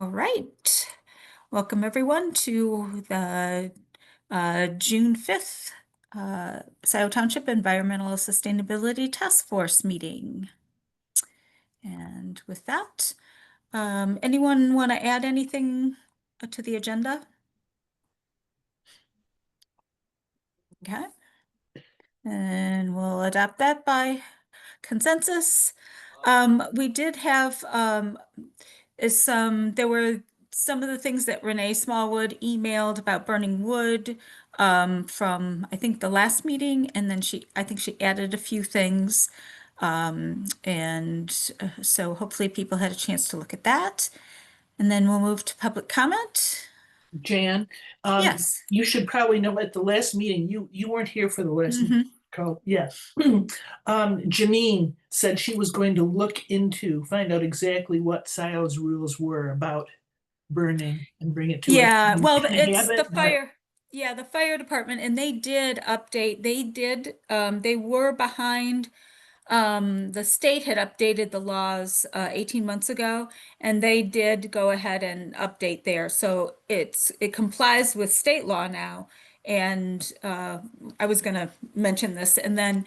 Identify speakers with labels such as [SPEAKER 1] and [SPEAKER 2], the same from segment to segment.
[SPEAKER 1] All right. Welcome everyone to the June 5th Scio Township Environmental Sustainability Task Force meeting. And with that, anyone want to add anything to the agenda? Okay. And we'll adopt that by consensus. We did have there were some of the things that Renee Smallwood emailed about burning wood from I think the last meeting, and then I think she added a few things. So hopefully people had a chance to look at that. And then we'll move to public comment.
[SPEAKER 2] Jan,
[SPEAKER 1] Yes.
[SPEAKER 2] you should probably know at the last meeting, you weren't here for the last meeting.
[SPEAKER 1] Hmm.
[SPEAKER 2] Carl, yeah. Janine said she was going to find out exactly what Scio's rules were about burning and bring it to us.
[SPEAKER 1] Yeah, well,
[SPEAKER 2] I have
[SPEAKER 1] it's the
[SPEAKER 2] it, but
[SPEAKER 1] fire. Yeah, the fire department, and they did update. They were behind. The state had updated the laws 18 months ago, and they did go ahead and update there. So it complies with state law now. And I was going to mention this. And then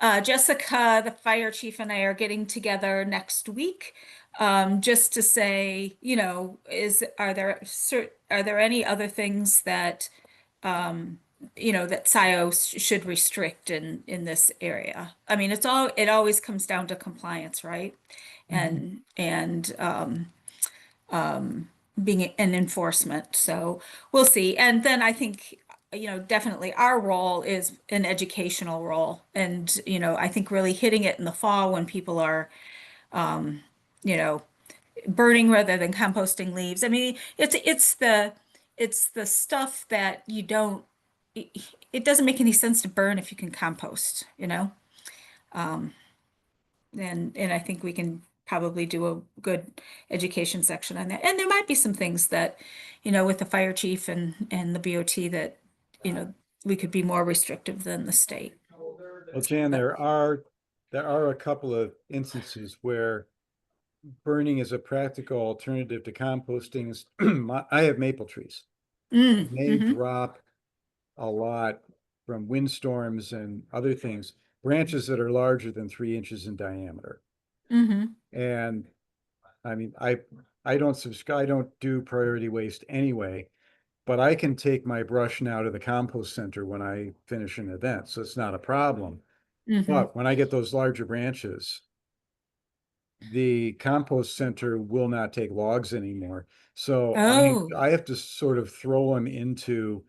[SPEAKER 1] Jessica, the fire chief, and I are getting together next week just to say, are there any other things that that Scio should restrict in this area. I mean, it always comes down to compliance, right?
[SPEAKER 2] Mhm.
[SPEAKER 1] And being an enforcement. So we'll see. And then I think, definitely our role is an educational role. And, I think really hitting it in the fall when people are, you know, burning rather than composting leaves. I mean, it's the stuff that you don't it, it doesn't make any sense to burn if you can compost, and I think we can probably do a good education section on that. And there might be some things that, with the fire chief and the BOT that, you know, we could be more restrictive than the state.
[SPEAKER 3] Well, Jan,
[SPEAKER 1] But
[SPEAKER 3] there are a couple of instances where burning is a practical alternative to composting. I have maple trees. They
[SPEAKER 1] mm-hmm,
[SPEAKER 3] drop a lot from windstorms and other things, branches that are larger than 3 inches in diameter.
[SPEAKER 1] mm-hmm,
[SPEAKER 3] And I mean, I don't subscribe, I don't do priority waste anyway, but I can take my brush now to the compost center when I finish an event, so it's not a problem.
[SPEAKER 1] mm-hmm.
[SPEAKER 3] But when I get those larger branches, the compost center will not take logs anymore. So
[SPEAKER 1] Oh,
[SPEAKER 3] I have to sort of throw them into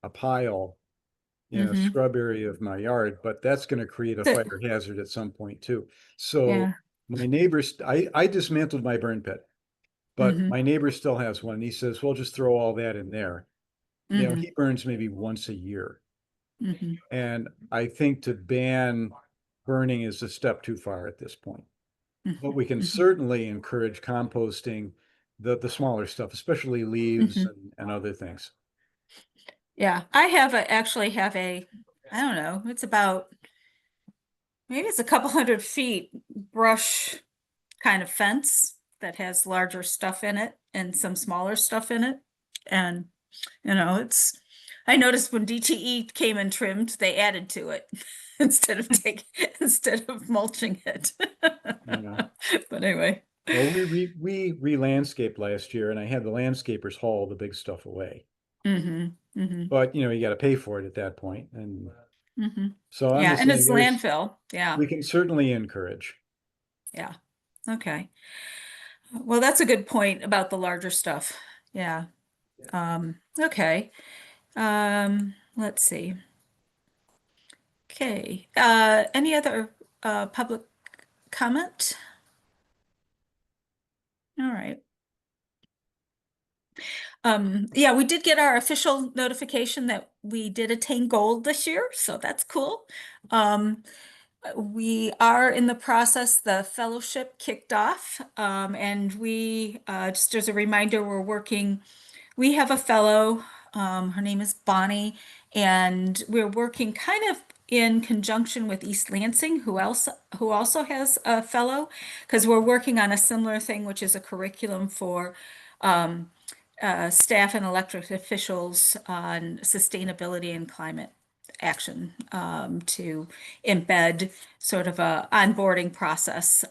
[SPEAKER 3] a pile in a
[SPEAKER 1] mm-hmm.
[SPEAKER 3] scrub area of my yard, but that's going to create a fire hazard at some point too. So
[SPEAKER 1] Yeah.
[SPEAKER 3] my neighbors, I dismantled my burn pit, but
[SPEAKER 1] Mm-hmm,
[SPEAKER 3] my neighbor still has one. He says, "Well, just throw all that in there."
[SPEAKER 1] mm-hmm,
[SPEAKER 3] He burns maybe once a year.
[SPEAKER 1] mm-hmm,
[SPEAKER 3] And I think to ban burning is a step too far at this point. But we can
[SPEAKER 1] mm-hmm,
[SPEAKER 3] certainly encourage composting the smaller stuff, especially leaves
[SPEAKER 1] mm-hmm.
[SPEAKER 3] and other things.
[SPEAKER 1] Yeah, actually have I don't know, maybe it's a couple 100 feet brush kind of fence that has larger stuff in it and some smaller stuff in it. And, I noticed when DTE came and trimmed, they added to it instead of mulching it.
[SPEAKER 3] Yeah.
[SPEAKER 1] But anyway.
[SPEAKER 3] Well, we re-landscaped last year, and I had the landscapers haul the big stuff away.
[SPEAKER 1] Hmm. Hmm.
[SPEAKER 3] But you got to pay for it at that point. And
[SPEAKER 1] Hmm.
[SPEAKER 3] so I'm
[SPEAKER 1] Yeah,
[SPEAKER 3] just
[SPEAKER 1] and
[SPEAKER 3] saying
[SPEAKER 1] it's landfill. Yeah.
[SPEAKER 3] we can certainly encourage.
[SPEAKER 1] Yeah. Okay. Well, that's a good point about the larger stuff. Yeah. Okay. Let's see. Okay. Any other public comment? All right. Yeah, we did get our official notification that we did attain gold this year, so that's cool. Um, we are in the process, the fellowship kicked off, and just as a reminder, we have a fellow, her name is Bonnie, and we're working kind of in conjunction with East Lansing, who also has a fellow, because we're working on a similar thing, which is a curriculum for um, staff and elected officials on sustainability and climate action, to embed sort of a onboarding process,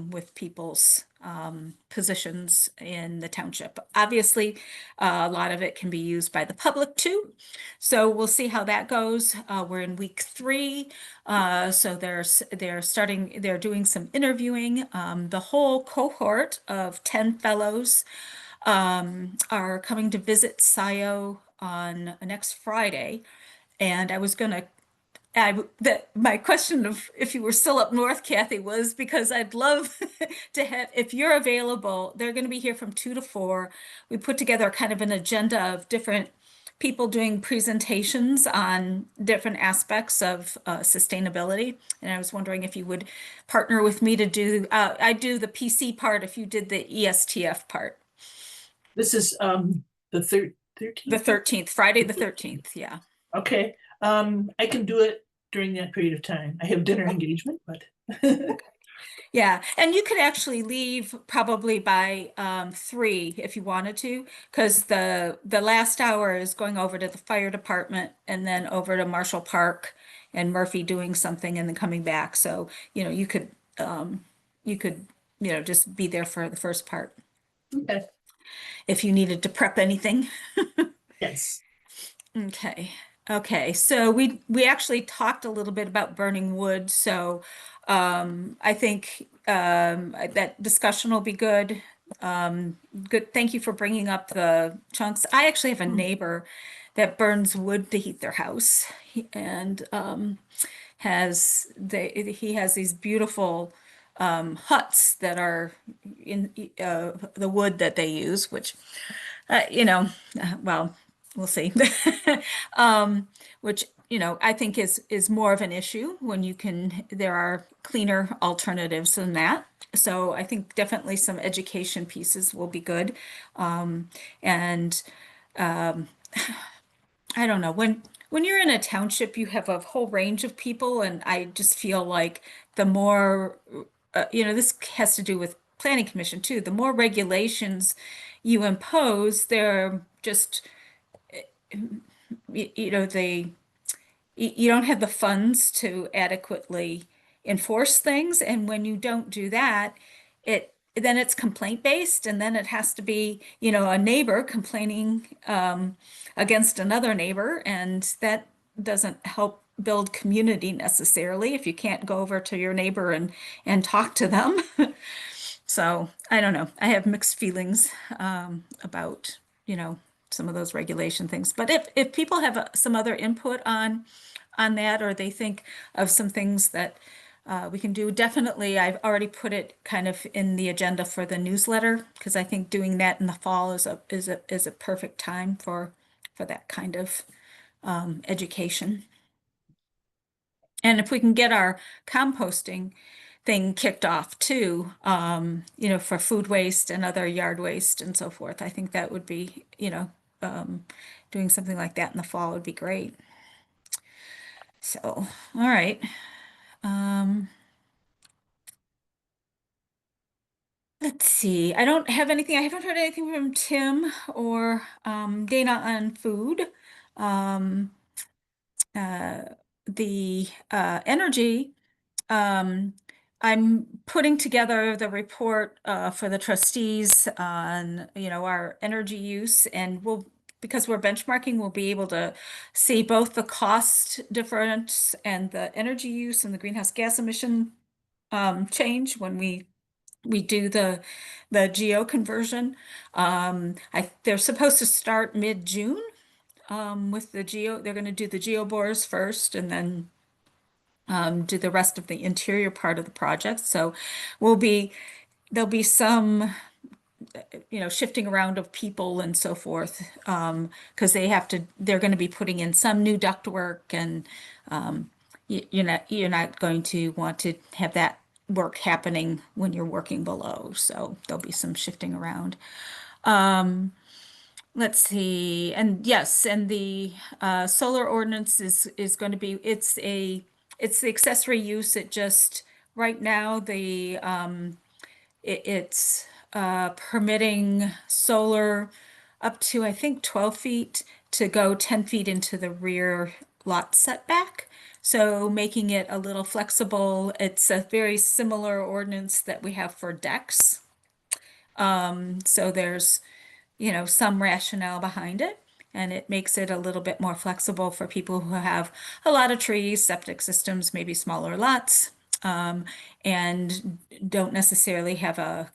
[SPEAKER 1] with people's positions in the township. Obviously, a lot of it can be used by the public too. So we'll see how that goes. We're in week 3. So they're doing some interviewing. The whole cohort of 10 fellows are coming to visit Scio on next Friday. And I was going to my question of if you were still up north, Kathy, was because I'd love to have, if you're available, they're going to be here from 2 to 4. We put together kind of an agenda of different people doing presentations on different aspects of sustainability. And I was wondering if you would partner with me to do, I do the PC part if you did the ESTF part.
[SPEAKER 2] This is the 13th?
[SPEAKER 1] The 13th, Friday the 13th, yeah.
[SPEAKER 2] Okay, I can do it during that period of time. I have dinner engagement, but
[SPEAKER 1] Yeah, and you could actually leave probably by 3 if you wanted to, because the last hour is going over to the fire department and then over to Marshall Park and Murphy doing something and then coming back. So, you could, just be there for the first part
[SPEAKER 2] okay,
[SPEAKER 1] if you needed to prep anything.
[SPEAKER 2] yes.
[SPEAKER 1] Okay. Okay. So we actually talked a little bit about burning wood. So I think that discussion will be good. Good. Thank you for bringing up the chunks. I actually have a neighbor that burns wood to heat their house, and he has these beautiful huts that are in the wood that they use, which uh, you know, well, we'll see. Which, I think is more of an issue when there are cleaner alternatives than that. So I think definitely some education pieces will be good. And I don't know, when you're in a township, you have a whole range of people, and I just feel like the more, this has to do with planning commission too. The more regulations you impose, they're just, they you don't have the funds to adequately enforce things. And when you don't do that, then it's complaint based, and then it has to be, a neighbor complaining against another neighbor, and that doesn't help build community necessarily if you can't go over to your neighbor and talk to them. So I don't know. I have mixed feelings about, some of those regulation things. But if people have some other input on that, or they think of some things that we can do, definitely, I've already put it kind of in the agenda for the newsletter, because I think doing that in the fall is a perfect time for that kind of education. And if we can get our composting thing kicked off too, for food waste and other yard waste and so forth, I think that would be, doing something like that in the fall would be great. So, all right. Um, let's see. I don't have anything. I haven't heard anything from Tim or Dana on food. Um, uh, the energy. Um, I'm putting together the report for the trustees on, our energy use, and because we're benchmarking, we'll be able to see both the cost difference and the energy use and the greenhouse gas emission change when we do the geo conversion. They're supposed to start mid-June with the geo. They're going to do the geo bores first, and then do the rest of the interior part of the project. So we'll be there'll be some, shifting around of people and so forth, because they're going to be putting in some new ductwork, and you're not going to want to have that work happening when you're working below. So there'll be some shifting around. Let's see, and yes, and the solar ordinance is going to be, it's the accessory use. It just right now it's permitting solar up to, I think, 12 feet to go 10 feet into the rear lot setback. So making it a little flexible. It's a very similar ordinance that we have for decks. So there's, some rationale behind it, and it makes it a little bit more flexible for people who have a lot of trees, septic systems, maybe smaller lots, and don't necessarily have a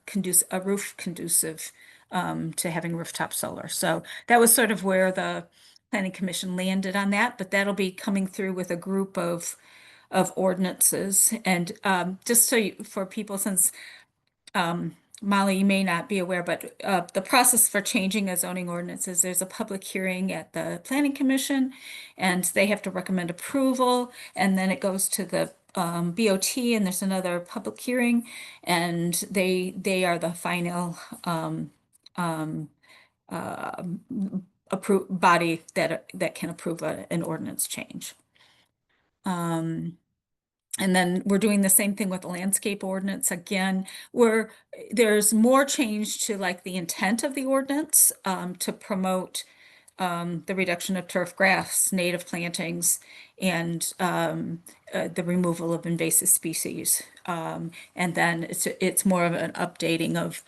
[SPEAKER 1] roof conducive to having rooftop solar. So that was sort of where the Planning Commission landed on that, but that'll be coming through with a group of ordinances. And just so for people, since Molly, you may not be aware, but the process for changing a zoning ordinance is there's a public hearing at the Planning Commission, and they have to recommend approval, and then it goes to the BOT, and there's another public hearing, and they are the final body that can approve an ordinance change. And then we're doing the same thing with the landscape ordinance. Again, where there's more change to like the intent of the ordinance to promote the reduction of turf grass, native plantings, and the removal of invasive species. And then it's more of an updating of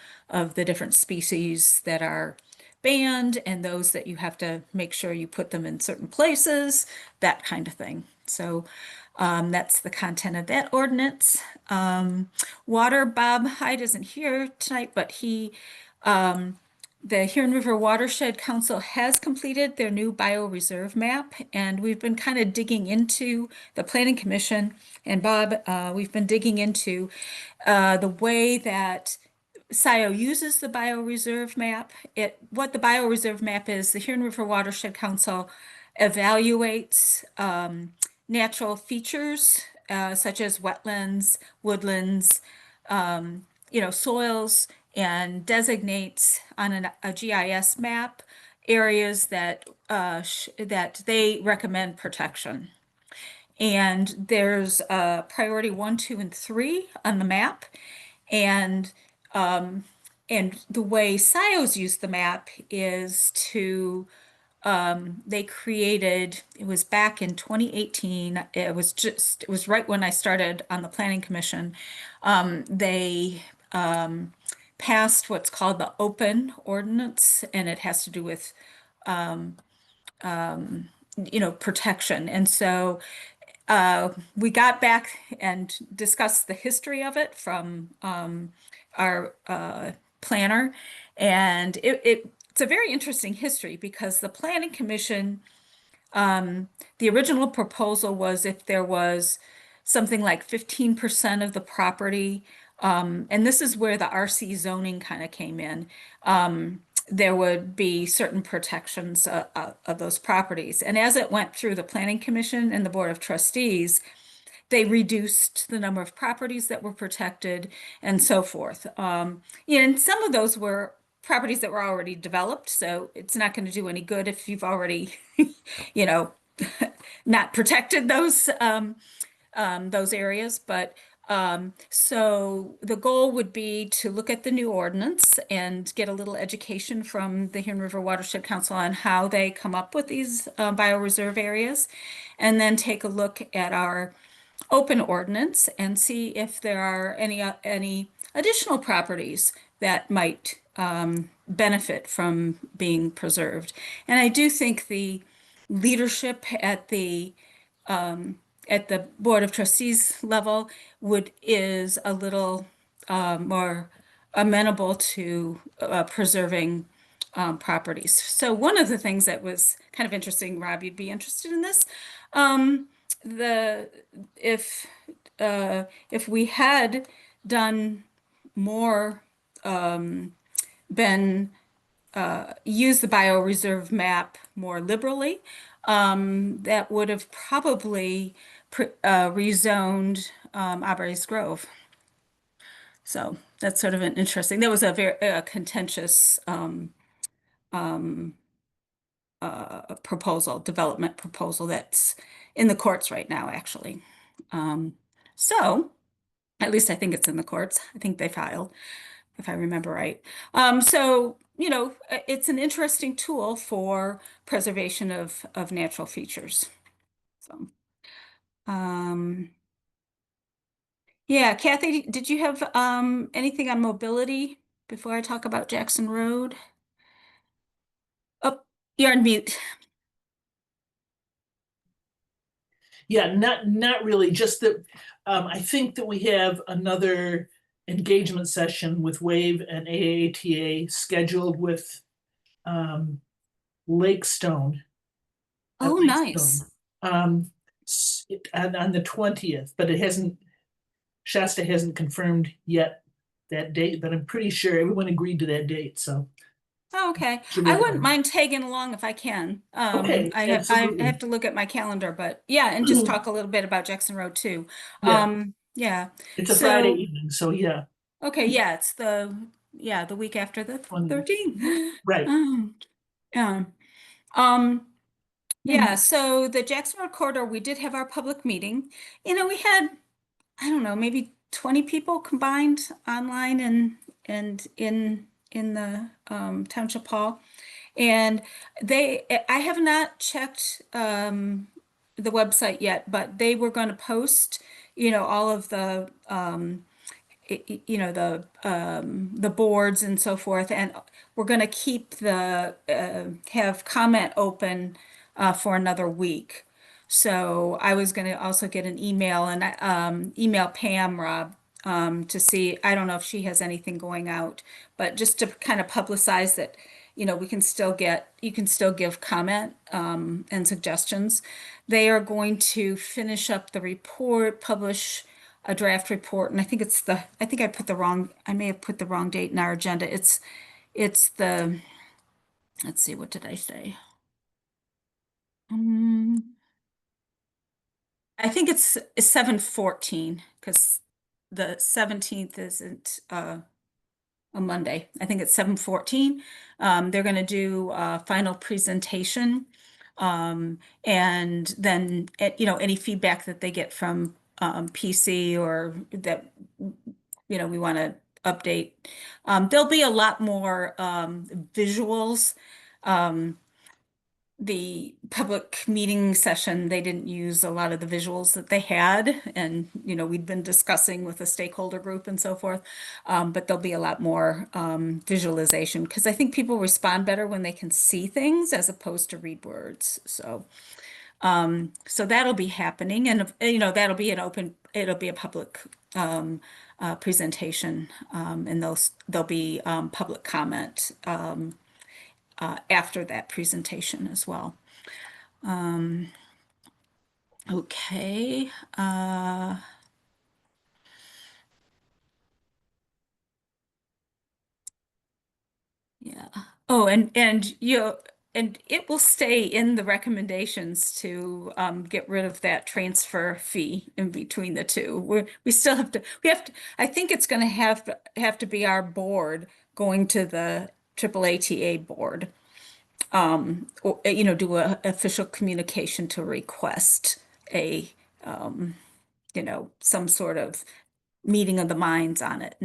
[SPEAKER 1] the different species that are banned and those that you have to make sure you put them in certain places, that kind of thing. So that's the content of that ordinance. Water, Bob Hyde isn't here tonight, but the Huron River Watershed Council has completed their new bioreserve map, and we've been kind of digging into the Planning Commission. And Bob, we've been digging into the way that Scio uses the bioreserve map. What the bioreserve map is, the Huron River Watershed Council evaluates natural features such as wetlands, woodlands, soils, and designates on a GIS map areas that they recommend protection. And there's priority 1, 2, and 3 on the map, and the way Scio's used the map is to they created, it was back in 2018, it was right when I started on the Planning Commission. They passed what's called the open ordinance, and it has to do with protection. And so we got back and discussed the history of it from our planner, and it's a very interesting history because the Planning Commission, the original proposal was if there was something like 15% of the property, and this is where the RC zoning kind of came in, there would be certain protections of those properties. And as it went through the Planning Commission and the Board of Trustees, they reduced the number of properties that were protected and so forth. And some of those were properties that were already developed, so it's not going to do any good if you've already, not protected those areas. But so the goal would be to look at the new ordinance and get a little education from the Huron River Watershed Council on how they come up with these bioreserve areas, and then take a look at our open ordinance and see if there are any additional properties that might benefit from being preserved. And I do think the leadership at the Board of Trustees level is a little more amenable to preserving properties. So one of the things that was kind of interesting, Rob, you'd be interested in this. If we had done more, use the bioreserve map more liberally, that would have probably rezoned Aubrey's Grove. So that's sort of an interesting. That was a very contentious development proposal that's in the courts right now, actually. So at least I think it's in the courts. I think they filed. if I remember right. So, it's an interesting tool for preservation of natural features. So, um, yeah, Kathy, did you have anything on mobility before I talk about Jackson Road? Oh, you're on mute.
[SPEAKER 2] Yeah, not really. Just that I think that we have another engagement session with WAVE and AATA scheduled with um, Lakestone at
[SPEAKER 1] Oh, nice.
[SPEAKER 2] Lakestone on the 20th, but it hasn't. Shasta hasn't confirmed yet that date, but I'm pretty sure everyone agreed to that date. So
[SPEAKER 1] Oh, okay.
[SPEAKER 2] should
[SPEAKER 1] I
[SPEAKER 2] work
[SPEAKER 1] wouldn't
[SPEAKER 2] on
[SPEAKER 1] mind tagging along if I can.
[SPEAKER 2] it. Okay,
[SPEAKER 1] I have
[SPEAKER 2] absolutely.
[SPEAKER 1] to look at my calendar, but yeah, and just talk a little bit about Jackson Road too.
[SPEAKER 2] Yeah,
[SPEAKER 1] Yeah.
[SPEAKER 2] it's a Friday
[SPEAKER 1] So,
[SPEAKER 2] evening, so yeah,
[SPEAKER 1] okay, yeah, it's the week after the
[SPEAKER 2] 20th.
[SPEAKER 1] 13th.
[SPEAKER 2] Right.
[SPEAKER 1] Um, yeah. Um,
[SPEAKER 2] Mhm.
[SPEAKER 1] yeah, so the Jackson Road corridor, we did have our public meeting. We had, I don't know, maybe 20 people combined online and in the township hall. And I have not checked the website yet, but they were going to post, all of the the boards and so forth, and we're going to keep the have comment open for another week. So I was going to also get an email and email Pam, Rob, to see. I don't know if she has anything going out, but just to kind of publicize that, you can still give comment and suggestions. They are going to finish up the report, publish a draft report, and I think I may have put the wrong date in our agenda. It's the, let's see, what did I say? Um, I think it's 7/14 because the 17th isn't a Monday. I think it's 7/14. They're going to do a final presentation. And then, any feedback that they get from PC or that, we want to update. There'll be a lot more visuals. Um, the public meeting session, they didn't use a lot of the visuals that they had. And, we'd been discussing with the stakeholder group and so forth. But there'll be a lot more visualization because I think people respond better when they can see things as opposed to read words. So that'll be happening, and it'll be a public presentation, and there'll be public comment after that presentation as well. Okay. Yeah. Oh, and it will stay in the recommendations to get rid of that transfer fee in between the two. We still have to, I think it's going to have to be our board going to the AAATA board, or, do a official communication to request a, some sort of meeting of the minds on it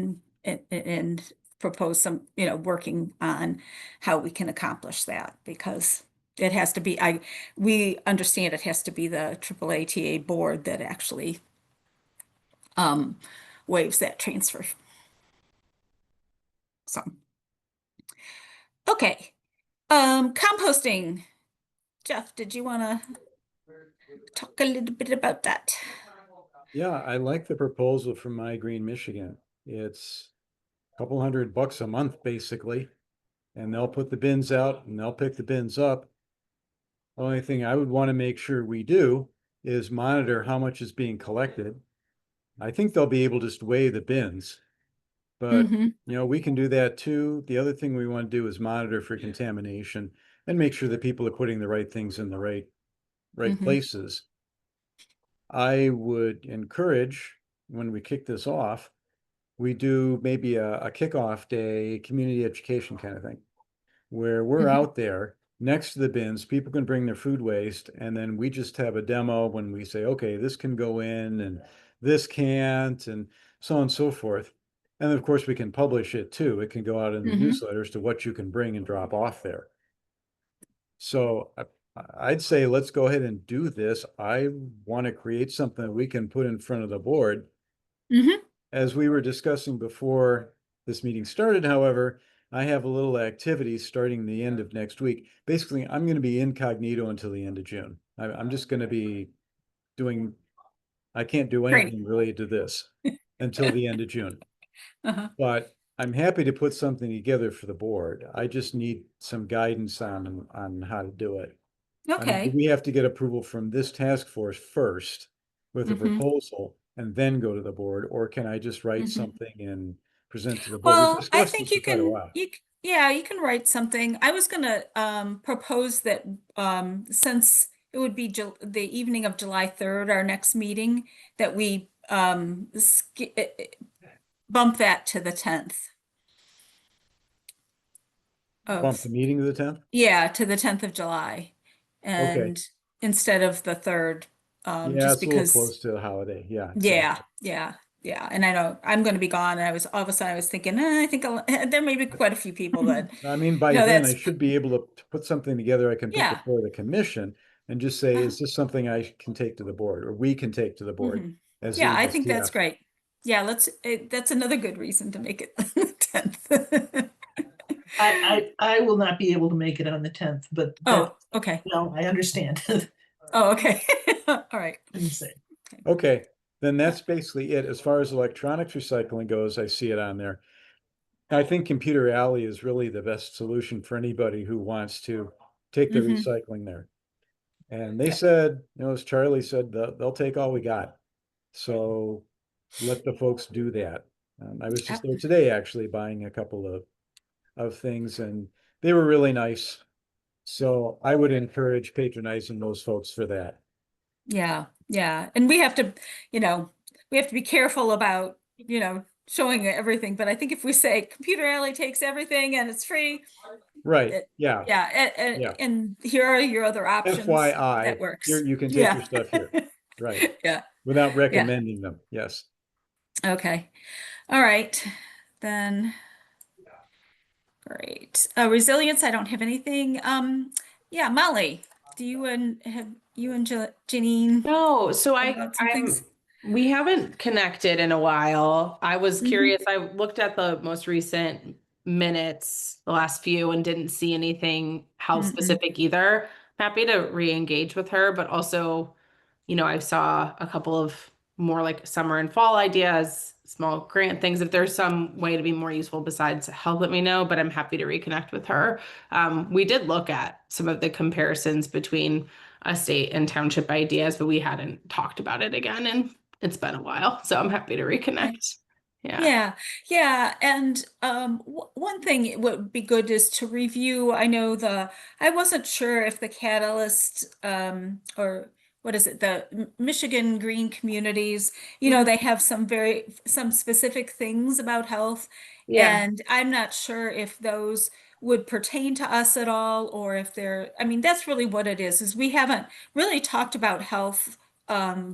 [SPEAKER 1] and propose some, working on how we can accomplish that because it has to be, we understand it has to be the AAATA board that actually waives that transfer. So, okay. Composting. Jeff, did you want to talk a little bit about that?
[SPEAKER 3] Yeah, I like the proposal from My Green Michigan. It's a couple $100 a month, basically, and they'll put the bins out and they'll pick the bins up. Only thing I would want to make sure we do is monitor how much is being collected. I think they'll be able to just weigh the bins, but
[SPEAKER 1] Mm-hmm.
[SPEAKER 3] we can do that too. The other thing we want to do is monitor for contamination and make sure that people are putting the right things in the right
[SPEAKER 1] Mm-hmm.
[SPEAKER 3] places. I would encourage when we kick this off, we do maybe a kickoff day, community education kind of thing, where we're
[SPEAKER 1] Mm-hmm.
[SPEAKER 3] out there next to the bins, people can bring their food waste, and then we just have a demo when we say, okay, this can go in and this can't, and so on and so forth. And of course, we can publish it too. It can go out in the
[SPEAKER 1] Mhm.
[SPEAKER 3] newsletters to what you can bring and drop off there. So I'd say let's go ahead and do this. I want to create something that we can put in front of the board.
[SPEAKER 1] Mhm.
[SPEAKER 3] As we were discussing before this meeting started, however, I have a little activity starting the end of next week. Basically, I'm going to be incognito until the end of June. I'm just going to be doing, I can't do
[SPEAKER 1] Great.
[SPEAKER 3] anything related to this until the end of June.
[SPEAKER 1] Uh-huh.
[SPEAKER 3] But I'm happy to put something together for the board. I just need some guidance on how to do it. I mean, do
[SPEAKER 1] Okay.
[SPEAKER 3] we have to get approval from this task force first with a
[SPEAKER 1] Mhm.
[SPEAKER 3] proposal and then go to the board? Or can I just write
[SPEAKER 1] Mhm.
[SPEAKER 3] something and present to the board? We've
[SPEAKER 1] Well, I
[SPEAKER 3] discussed
[SPEAKER 1] think
[SPEAKER 3] this for
[SPEAKER 1] you
[SPEAKER 3] quite a
[SPEAKER 1] can,
[SPEAKER 3] while.
[SPEAKER 1] yeah, you can write something. I was gonna propose that since it would be the evening of July 3rd, our next meeting, that we bump that to the 10th
[SPEAKER 3] Bump
[SPEAKER 1] of,
[SPEAKER 3] the meeting to the 10th?
[SPEAKER 1] yeah, to the 10th of July.
[SPEAKER 3] Okay.
[SPEAKER 1] And instead of the 3rd,
[SPEAKER 3] Yeah,
[SPEAKER 1] just
[SPEAKER 3] it's a little
[SPEAKER 1] because,
[SPEAKER 3] close to the holiday. Yeah,
[SPEAKER 1] yeah,
[SPEAKER 3] exactly.
[SPEAKER 1] yeah, yeah. And I know I'm going to be gone. And I was all of a sudden I was thinking, I think there may be quite a few people that,
[SPEAKER 3] I mean, by then I
[SPEAKER 1] that's,
[SPEAKER 3] should be able to put something together I can put
[SPEAKER 1] yeah.
[SPEAKER 3] before the commission and just say,
[SPEAKER 1] Uh,
[SPEAKER 3] is this something I can take to the board or we can take to the board
[SPEAKER 1] mhm.
[SPEAKER 3] as
[SPEAKER 1] Yeah,
[SPEAKER 3] the
[SPEAKER 1] I think that's
[SPEAKER 3] MSTF?
[SPEAKER 1] great. Yeah, that's another good reason to make it the 10th.
[SPEAKER 2] I will not be able to make it on the 10th, but that,
[SPEAKER 1] Oh, okay.
[SPEAKER 2] no, I understand.
[SPEAKER 1] Oh, okay. All right.
[SPEAKER 2] I'm saying.
[SPEAKER 1] Okay.
[SPEAKER 3] Okay, then
[SPEAKER 1] Yeah.
[SPEAKER 3] that's basically it. As far as electronics recycling goes, I see it on there. I think Computer Alley is really the best solution for anybody who wants to take the
[SPEAKER 1] Hmm.
[SPEAKER 3] recycling there. And they said, as Charlie said, they'll take all we got. So let the folks do that. I was just there today actually buying a couple of things and they were really nice. So I would encourage patronizing those folks for that.
[SPEAKER 1] Yeah, yeah. And you know, we have to be careful about, showing everything. But I think if we say Computer Alley takes everything and it's free,
[SPEAKER 3] Right.
[SPEAKER 1] it,
[SPEAKER 3] Yeah.
[SPEAKER 1] yeah,
[SPEAKER 3] Yeah.
[SPEAKER 1] and here are your other options, that
[SPEAKER 3] FYI,
[SPEAKER 1] works.
[SPEAKER 3] you can take
[SPEAKER 1] Yeah.
[SPEAKER 3] your stuff here. Right.
[SPEAKER 1] Yeah.
[SPEAKER 3] Without
[SPEAKER 1] Yeah.
[SPEAKER 3] recommending them. Yes.
[SPEAKER 1] Okay. All right. Then great. Resilience, I don't have anything. Yeah, Molly, do you and have you and Janine
[SPEAKER 4] No, so
[SPEAKER 1] thought about some things?
[SPEAKER 4] we haven't connected in a while. I was
[SPEAKER 1] Hmm.
[SPEAKER 4] curious. I looked at the most recent minutes, the last few, and didn't see anything health
[SPEAKER 1] Mm-mm.
[SPEAKER 4] specific either. Happy to re-engage with her, but also, I saw a couple of more like summer and fall ideas, small grant things. If there's some way to be more useful besides health, let me know, but I'm happy to reconnect with her. We did look at some of the comparisons between state and township ideas, but we hadn't talked about it again, and it's been a while, so I'm happy to reconnect. Yeah.
[SPEAKER 1] Yeah, yeah, and one thing it would be good is to review. I wasn't sure if the Catalyst or what is it, the Michigan Green Communities,
[SPEAKER 4] Mhm.
[SPEAKER 1] they have some specific things about health,
[SPEAKER 4] Yeah.
[SPEAKER 1] and I'm not sure if those would pertain to us at all, or if I mean, that's really what it is we haven't really talked about health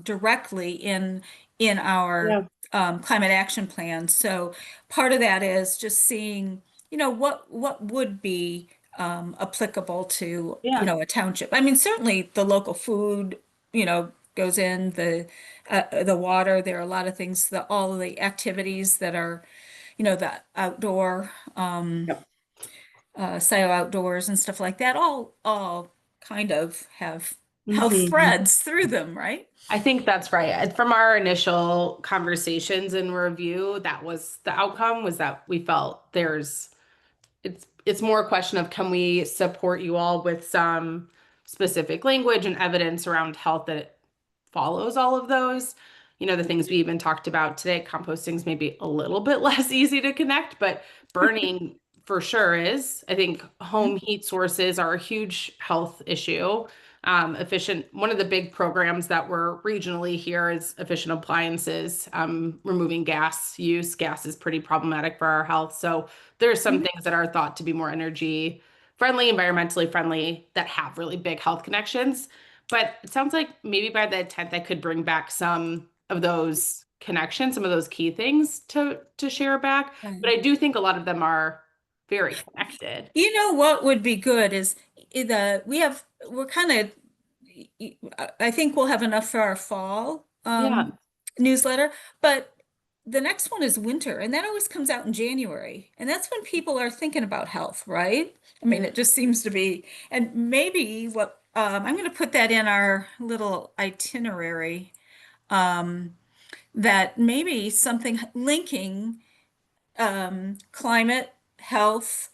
[SPEAKER 1] directly in our
[SPEAKER 4] Yeah.
[SPEAKER 1] climate action plan. So part of that is just seeing, what would be applicable to,
[SPEAKER 4] Yeah.
[SPEAKER 1] a township. I mean, certainly the local food, goes in the water. There are a lot of things that all of the activities that are, the outdoor,
[SPEAKER 4] Yep.
[SPEAKER 1] Scio outdoors and stuff like that, all kind of have health
[SPEAKER 4] Mhm.
[SPEAKER 1] threads through them, right?
[SPEAKER 4] I think that's right. From our initial conversations and review, that was the outcome, was that we felt it's more a question of, can we support you all with some specific language and evidence around health that follows all of those. The things we even talked about today, composting's maybe a little bit less easy to connect, but burning for sure is. I think home heat sources are a huge health issue. One of the big programs that we're regionally here is efficient appliances, removing gas use. Gas is pretty problematic for our health. So there's some
[SPEAKER 1] Mhm.
[SPEAKER 4] things that are thought to be more energy friendly, environmentally friendly, that have really big health connections. But it sounds like maybe by the 10th, I could bring back some of those connection, some of those key things to share back.
[SPEAKER 1] Right.
[SPEAKER 4] But I do think a lot of them are very connected.
[SPEAKER 1] You know what would be good is we're kind of, I think we'll have enough for our fall
[SPEAKER 4] Yeah.
[SPEAKER 1] newsletter, but the next one is winter, and that always comes out in January. And that's when people are thinking about health, right? I mean, it just seems to be, and maybe I'm going to put that in our little itinerary, that maybe something linking climate, health,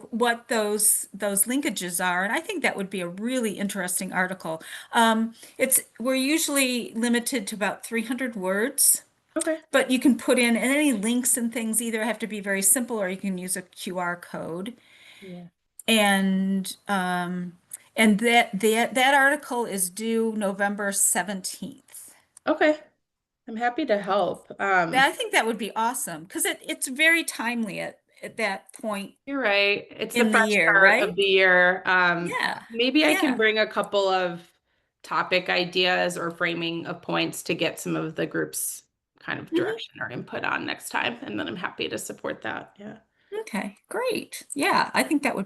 [SPEAKER 1] what those linkages are. And I think that would be a really interesting article. We're usually limited to about 300 words,
[SPEAKER 4] Okay.
[SPEAKER 1] but you can put in, and any links and things either have to be very simple or you can use a QR code.
[SPEAKER 4] Yeah.
[SPEAKER 1] And that article is due November 17th.
[SPEAKER 4] Okay. I'm happy to help.
[SPEAKER 1] I think that would be awesome because it's very timely at that point
[SPEAKER 4] You're right. It's the
[SPEAKER 1] in the
[SPEAKER 4] fresh
[SPEAKER 1] year,
[SPEAKER 4] start of
[SPEAKER 1] right?
[SPEAKER 4] the year.
[SPEAKER 1] Yeah.
[SPEAKER 4] Maybe I can
[SPEAKER 1] Yeah.
[SPEAKER 4] bring a couple of topic ideas or framing of points to get some of the group's kind of
[SPEAKER 1] Mhm.
[SPEAKER 4] direction or input on next time. And then I'm happy to support that. Yeah.
[SPEAKER 1] Okay, great. Yeah, I think that'd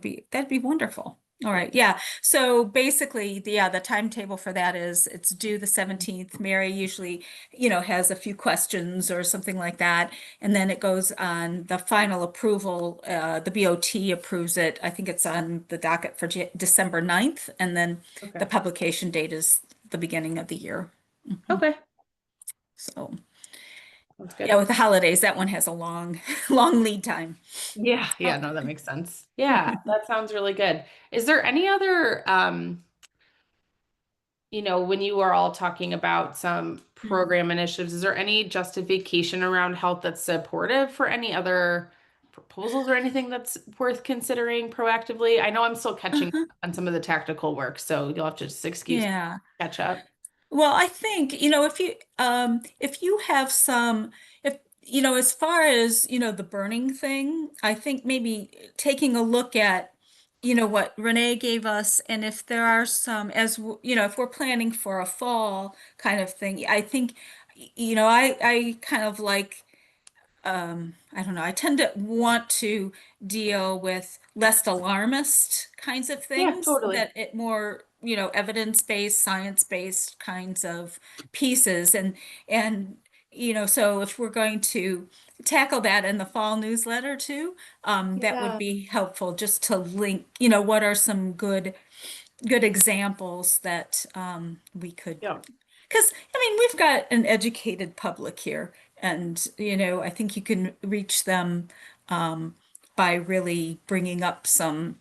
[SPEAKER 1] be wonderful. All
[SPEAKER 4] Yeah.
[SPEAKER 1] right, yeah. So basically, the timetable for that is it's due the 17th. Mary usually, has a few questions or something like that, and then it goes on the final approval. The BOT approves it. I think it's on the docket for December 9th, and then the
[SPEAKER 4] Okay.
[SPEAKER 1] publication date is the beginning of the year. Mhm.
[SPEAKER 4] Okay.
[SPEAKER 1] So,
[SPEAKER 4] Sounds
[SPEAKER 1] yeah,
[SPEAKER 4] good.
[SPEAKER 1] with the holidays, that one has a long, long lead time.
[SPEAKER 4] Yeah. Yeah. No, that makes sense. Yeah. That sounds really good. Is there any other, when you are all talking about some program initiatives, is there any justification around health that's supportive for any other proposals or anything that's worth considering proactively? I know I'm still catching
[SPEAKER 1] Uh-huh.
[SPEAKER 4] up on some of the tactical work, so you'll have to just excuse
[SPEAKER 1] Yeah.
[SPEAKER 4] catch up.
[SPEAKER 1] Well, I think, if you have some, if, as far as, the burning thing, I think maybe taking a look at, what Renee gave us, and if there are some, if we're planning for a fall kind of thing, I think, I kind of like, I don't know, I tend to want to deal with less alarmist kinds of
[SPEAKER 4] Yeah,
[SPEAKER 1] things,
[SPEAKER 4] totally.
[SPEAKER 1] that it more, evidence-based, science-based kinds of pieces. And, so if we're going to tackle that in the fall newsletter too, that would
[SPEAKER 4] Yeah.
[SPEAKER 1] be helpful just to link, what are some good examples that we could,
[SPEAKER 4] Yeah.
[SPEAKER 1] because, I mean, we've got an educated public here, and, I think you can reach them by really bringing up some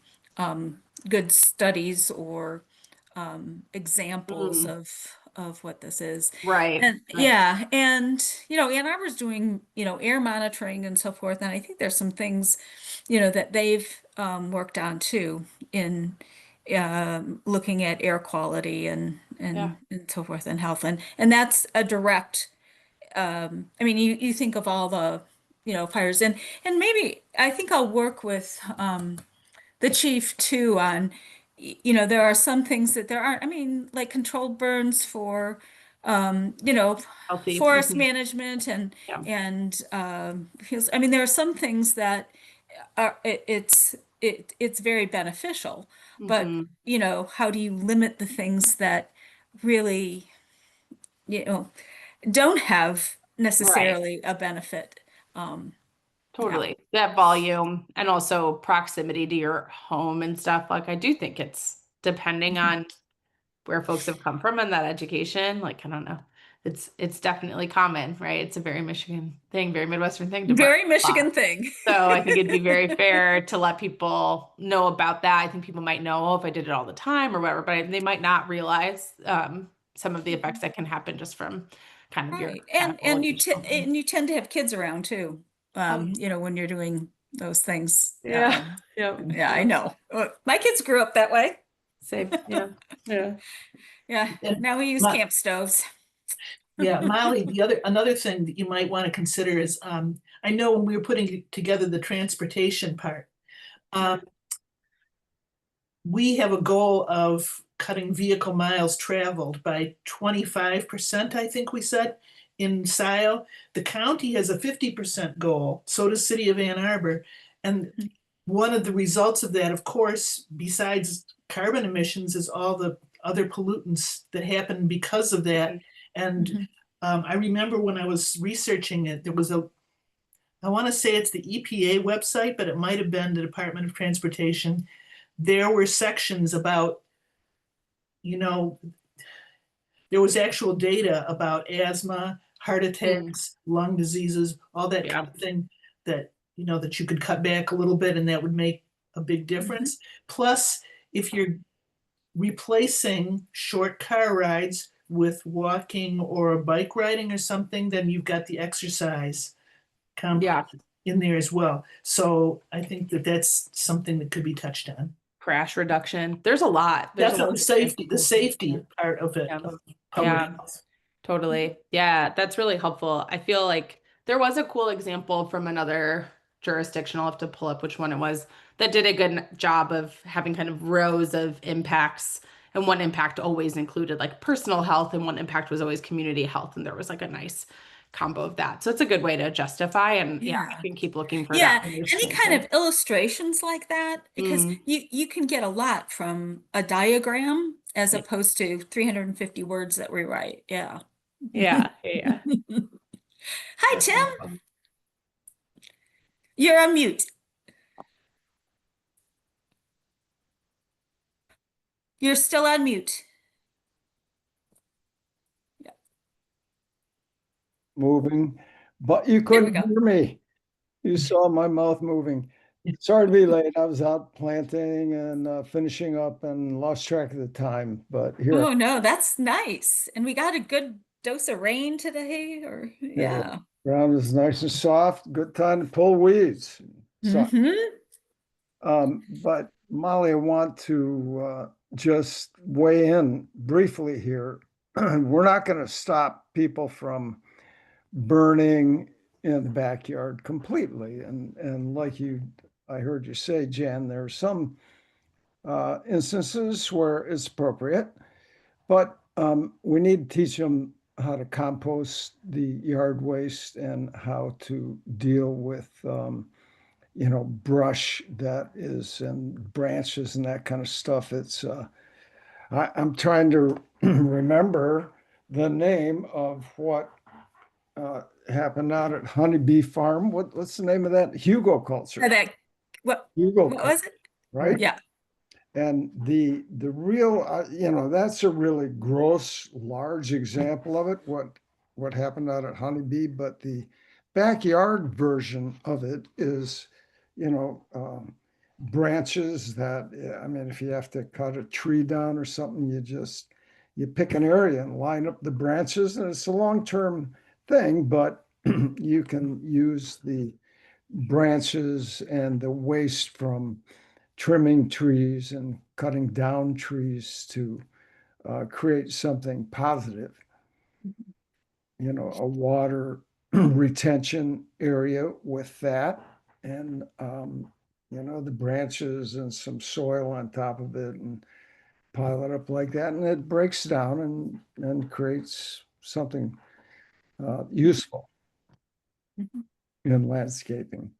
[SPEAKER 1] good studies or examples
[SPEAKER 4] Mhm.
[SPEAKER 1] of what this is.
[SPEAKER 4] Right.
[SPEAKER 1] And
[SPEAKER 4] Right.
[SPEAKER 1] yeah, and, Ann Arbor's doing, air monitoring and so forth, and I think there's some things, that they've worked on too in looking at air quality
[SPEAKER 4] Yeah.
[SPEAKER 1] and so forth and health, and that's a direct. I mean, you think of all the fires, and maybe I think I'll work with the chief too on, there are some things that there aren't. I mean, like controlled burns for
[SPEAKER 4] Healthy.
[SPEAKER 1] forest
[SPEAKER 4] Mhm.
[SPEAKER 1] management
[SPEAKER 4] Yeah.
[SPEAKER 1] and because I mean there are some things that it's very beneficial, but
[SPEAKER 4] Mhm.
[SPEAKER 1] how do you limit the things that really you know don't have
[SPEAKER 4] Right.
[SPEAKER 1] necessarily a benefit? Yeah.
[SPEAKER 4] Totally. That volume and also proximity to your home and stuff. Like I do think it's depending on where folks have come from and that education. Like, I don't know. It's definitely common, right? It's a very Michigan thing, very Midwestern thing to burn
[SPEAKER 1] Very
[SPEAKER 4] a lot.
[SPEAKER 1] Michigan thing.
[SPEAKER 4] So I think it'd be very fair to let people know about that. I think people might know, oh, if I did it all the time or whatever, but they might not realize some of the effects that can happen just from kind of your
[SPEAKER 1] Right.
[SPEAKER 4] chemical location.
[SPEAKER 1] And you tend to have kids around too,
[SPEAKER 4] Oh,
[SPEAKER 1] when you're doing those things.
[SPEAKER 4] yeah. Yep.
[SPEAKER 1] Yeah, I
[SPEAKER 4] Yep.
[SPEAKER 1] know. My kids grew up that way.
[SPEAKER 4] Same. Yeah. Yeah.
[SPEAKER 1] Yeah.
[SPEAKER 2] And
[SPEAKER 1] Now we use
[SPEAKER 2] my,
[SPEAKER 1] camp stoves.
[SPEAKER 2] yeah, Molly, another thing that you might want to consider is, I know when we were putting together the transportation part, um, we have a goal of cutting vehicle miles traveled by 25%, I think we said. in Scio. The county has a 50% goal, so does City of Ann Arbor. And one of the results of that, of course, besides carbon emissions, is all the other pollutants that happen because of that. And
[SPEAKER 1] Mhm.
[SPEAKER 2] I remember when I was researching it, there was I want to say it's the EPA website, but it might have been the Department of Transportation. There were sections about, you know, there was actual data about asthma, heart attacks, lung diseases, all that
[SPEAKER 4] Yeah.
[SPEAKER 2] kind of thing that, that you could cut back a little bit and that would make a big
[SPEAKER 1] Mm-hmm.
[SPEAKER 2] difference. Plus, if you're replacing short car rides with walking or bike riding or something, then you've got the exercise
[SPEAKER 4] Yeah.
[SPEAKER 2] component in there as well. So I think that that's something that could be touched on.
[SPEAKER 4] Crash reduction. There's a lot. There's a lot
[SPEAKER 2] Definitely the
[SPEAKER 4] of
[SPEAKER 2] safety part of it,
[SPEAKER 4] Yeah.
[SPEAKER 2] of public
[SPEAKER 4] Yeah.
[SPEAKER 2] health.
[SPEAKER 4] Totally. Yeah, that's really helpful. I feel like there was a cool example from another jurisdiction. I'll have to pull up which one it was that did a good job of having kind of rows of impacts. And one impact always included like personal health, and one impact was always community health. And there was like a nice combo of that. So it's a good way to justify. And yeah, I
[SPEAKER 1] Yeah.
[SPEAKER 4] can keep looking for
[SPEAKER 1] Yeah,
[SPEAKER 4] that.
[SPEAKER 1] any kind of illustrations like that, because
[SPEAKER 4] Mm,
[SPEAKER 1] you can get a lot from a diagram as
[SPEAKER 4] yeah.
[SPEAKER 1] opposed to 350 words that we write. Yeah.
[SPEAKER 4] Yeah. Yeah.
[SPEAKER 1] Hi,
[SPEAKER 4] That's
[SPEAKER 1] Tim.
[SPEAKER 4] wonderful.
[SPEAKER 1] You're on mute. You're still on mute.
[SPEAKER 3] moving, but you
[SPEAKER 1] There we
[SPEAKER 3] couldn't
[SPEAKER 1] go.
[SPEAKER 3] hear me. You saw my mouth moving. Sorry to be late. I was out planting and finishing up and lost track of the time, but here,
[SPEAKER 1] Oh no, that's nice. And we got a good dose of rain today, or
[SPEAKER 3] yeah,
[SPEAKER 1] yeah.
[SPEAKER 3] ground is nice and soft. Good time to pull weeds. So,
[SPEAKER 1] Mm-hmm.
[SPEAKER 3] but Molly, I want to just weigh in briefly here. We're not going to stop people from burning in the backyard completely. And like I heard you say, Jan, there are some instances where it's appropriate, but we need to teach them how to compost the yard waste and how to deal with, brush that is and branches and that kind of stuff. I'm trying to remember the name of what happened out at Honeybee Farm. What's the name of that? Hugo culture.
[SPEAKER 1] That what
[SPEAKER 3] Hugo
[SPEAKER 1] what
[SPEAKER 3] culture,
[SPEAKER 1] was it?
[SPEAKER 3] right?
[SPEAKER 1] Yeah.
[SPEAKER 3] And the real, that's a really gross, large example of it. What happened out at Honeybee, but the backyard version of it is, you know, branches that I mean, if you have to cut a tree down or something, you pick an area and line up the branches, and it's a long-term thing, but you can use the branches and the waste from trimming trees and cutting down trees to create something positive, a water retention area with that. And, the branches and some soil on top of it and pile it up like that. And it breaks down and creates something useful
[SPEAKER 1] Mhm.
[SPEAKER 3] in landscaping.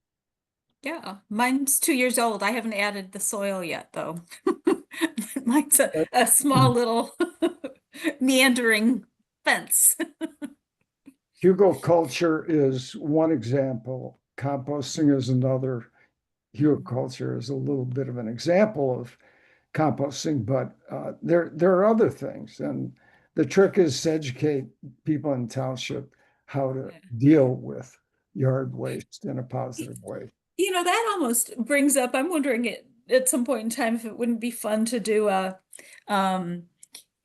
[SPEAKER 1] Yeah, mine's 2 years old. I haven't added the soil yet, though. Mine's a small little meandering fence.
[SPEAKER 3] Hugo culture is one example. Composting is another. Hugo culture is a little bit of an example of composting, but there are other things. And the trick is to educate people in township how to
[SPEAKER 1] Yeah.
[SPEAKER 3] deal with yard waste in a positive way.
[SPEAKER 1] That almost brings up, I'm wondering at some point in time if it wouldn't be fun to do um,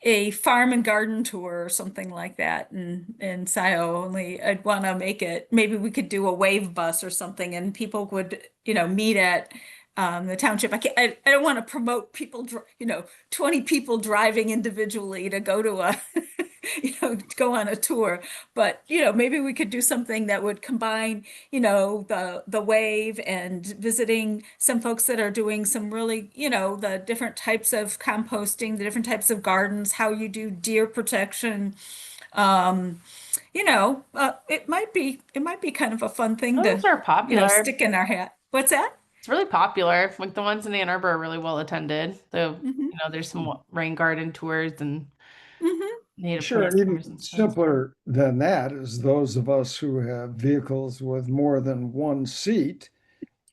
[SPEAKER 1] a farm and garden tour or something like that in Scio. Only I'd want to make it, maybe we could do a wave bus or something and people would, meet at the township. I don't want to promote people, 20 people driving individually to go to a, go on a tour. But, maybe we could do something that would combine, the wave and visiting some folks that are doing some really, the different types of composting, the different types of gardens, how you do deer protection, it might be kind of a fun thing
[SPEAKER 4] Those
[SPEAKER 1] to,
[SPEAKER 4] are popular.
[SPEAKER 1] stick in our hat. What's that?
[SPEAKER 4] It's really popular. Like the ones in Ann Arbor are really well attended. So,
[SPEAKER 1] Hmm.
[SPEAKER 4] there's some rain garden tours and
[SPEAKER 1] Hmm.
[SPEAKER 4] native
[SPEAKER 5] Sure,
[SPEAKER 4] plant
[SPEAKER 5] and even
[SPEAKER 4] tours and stuff.
[SPEAKER 5] simpler than that is those of us who have vehicles with more than one seat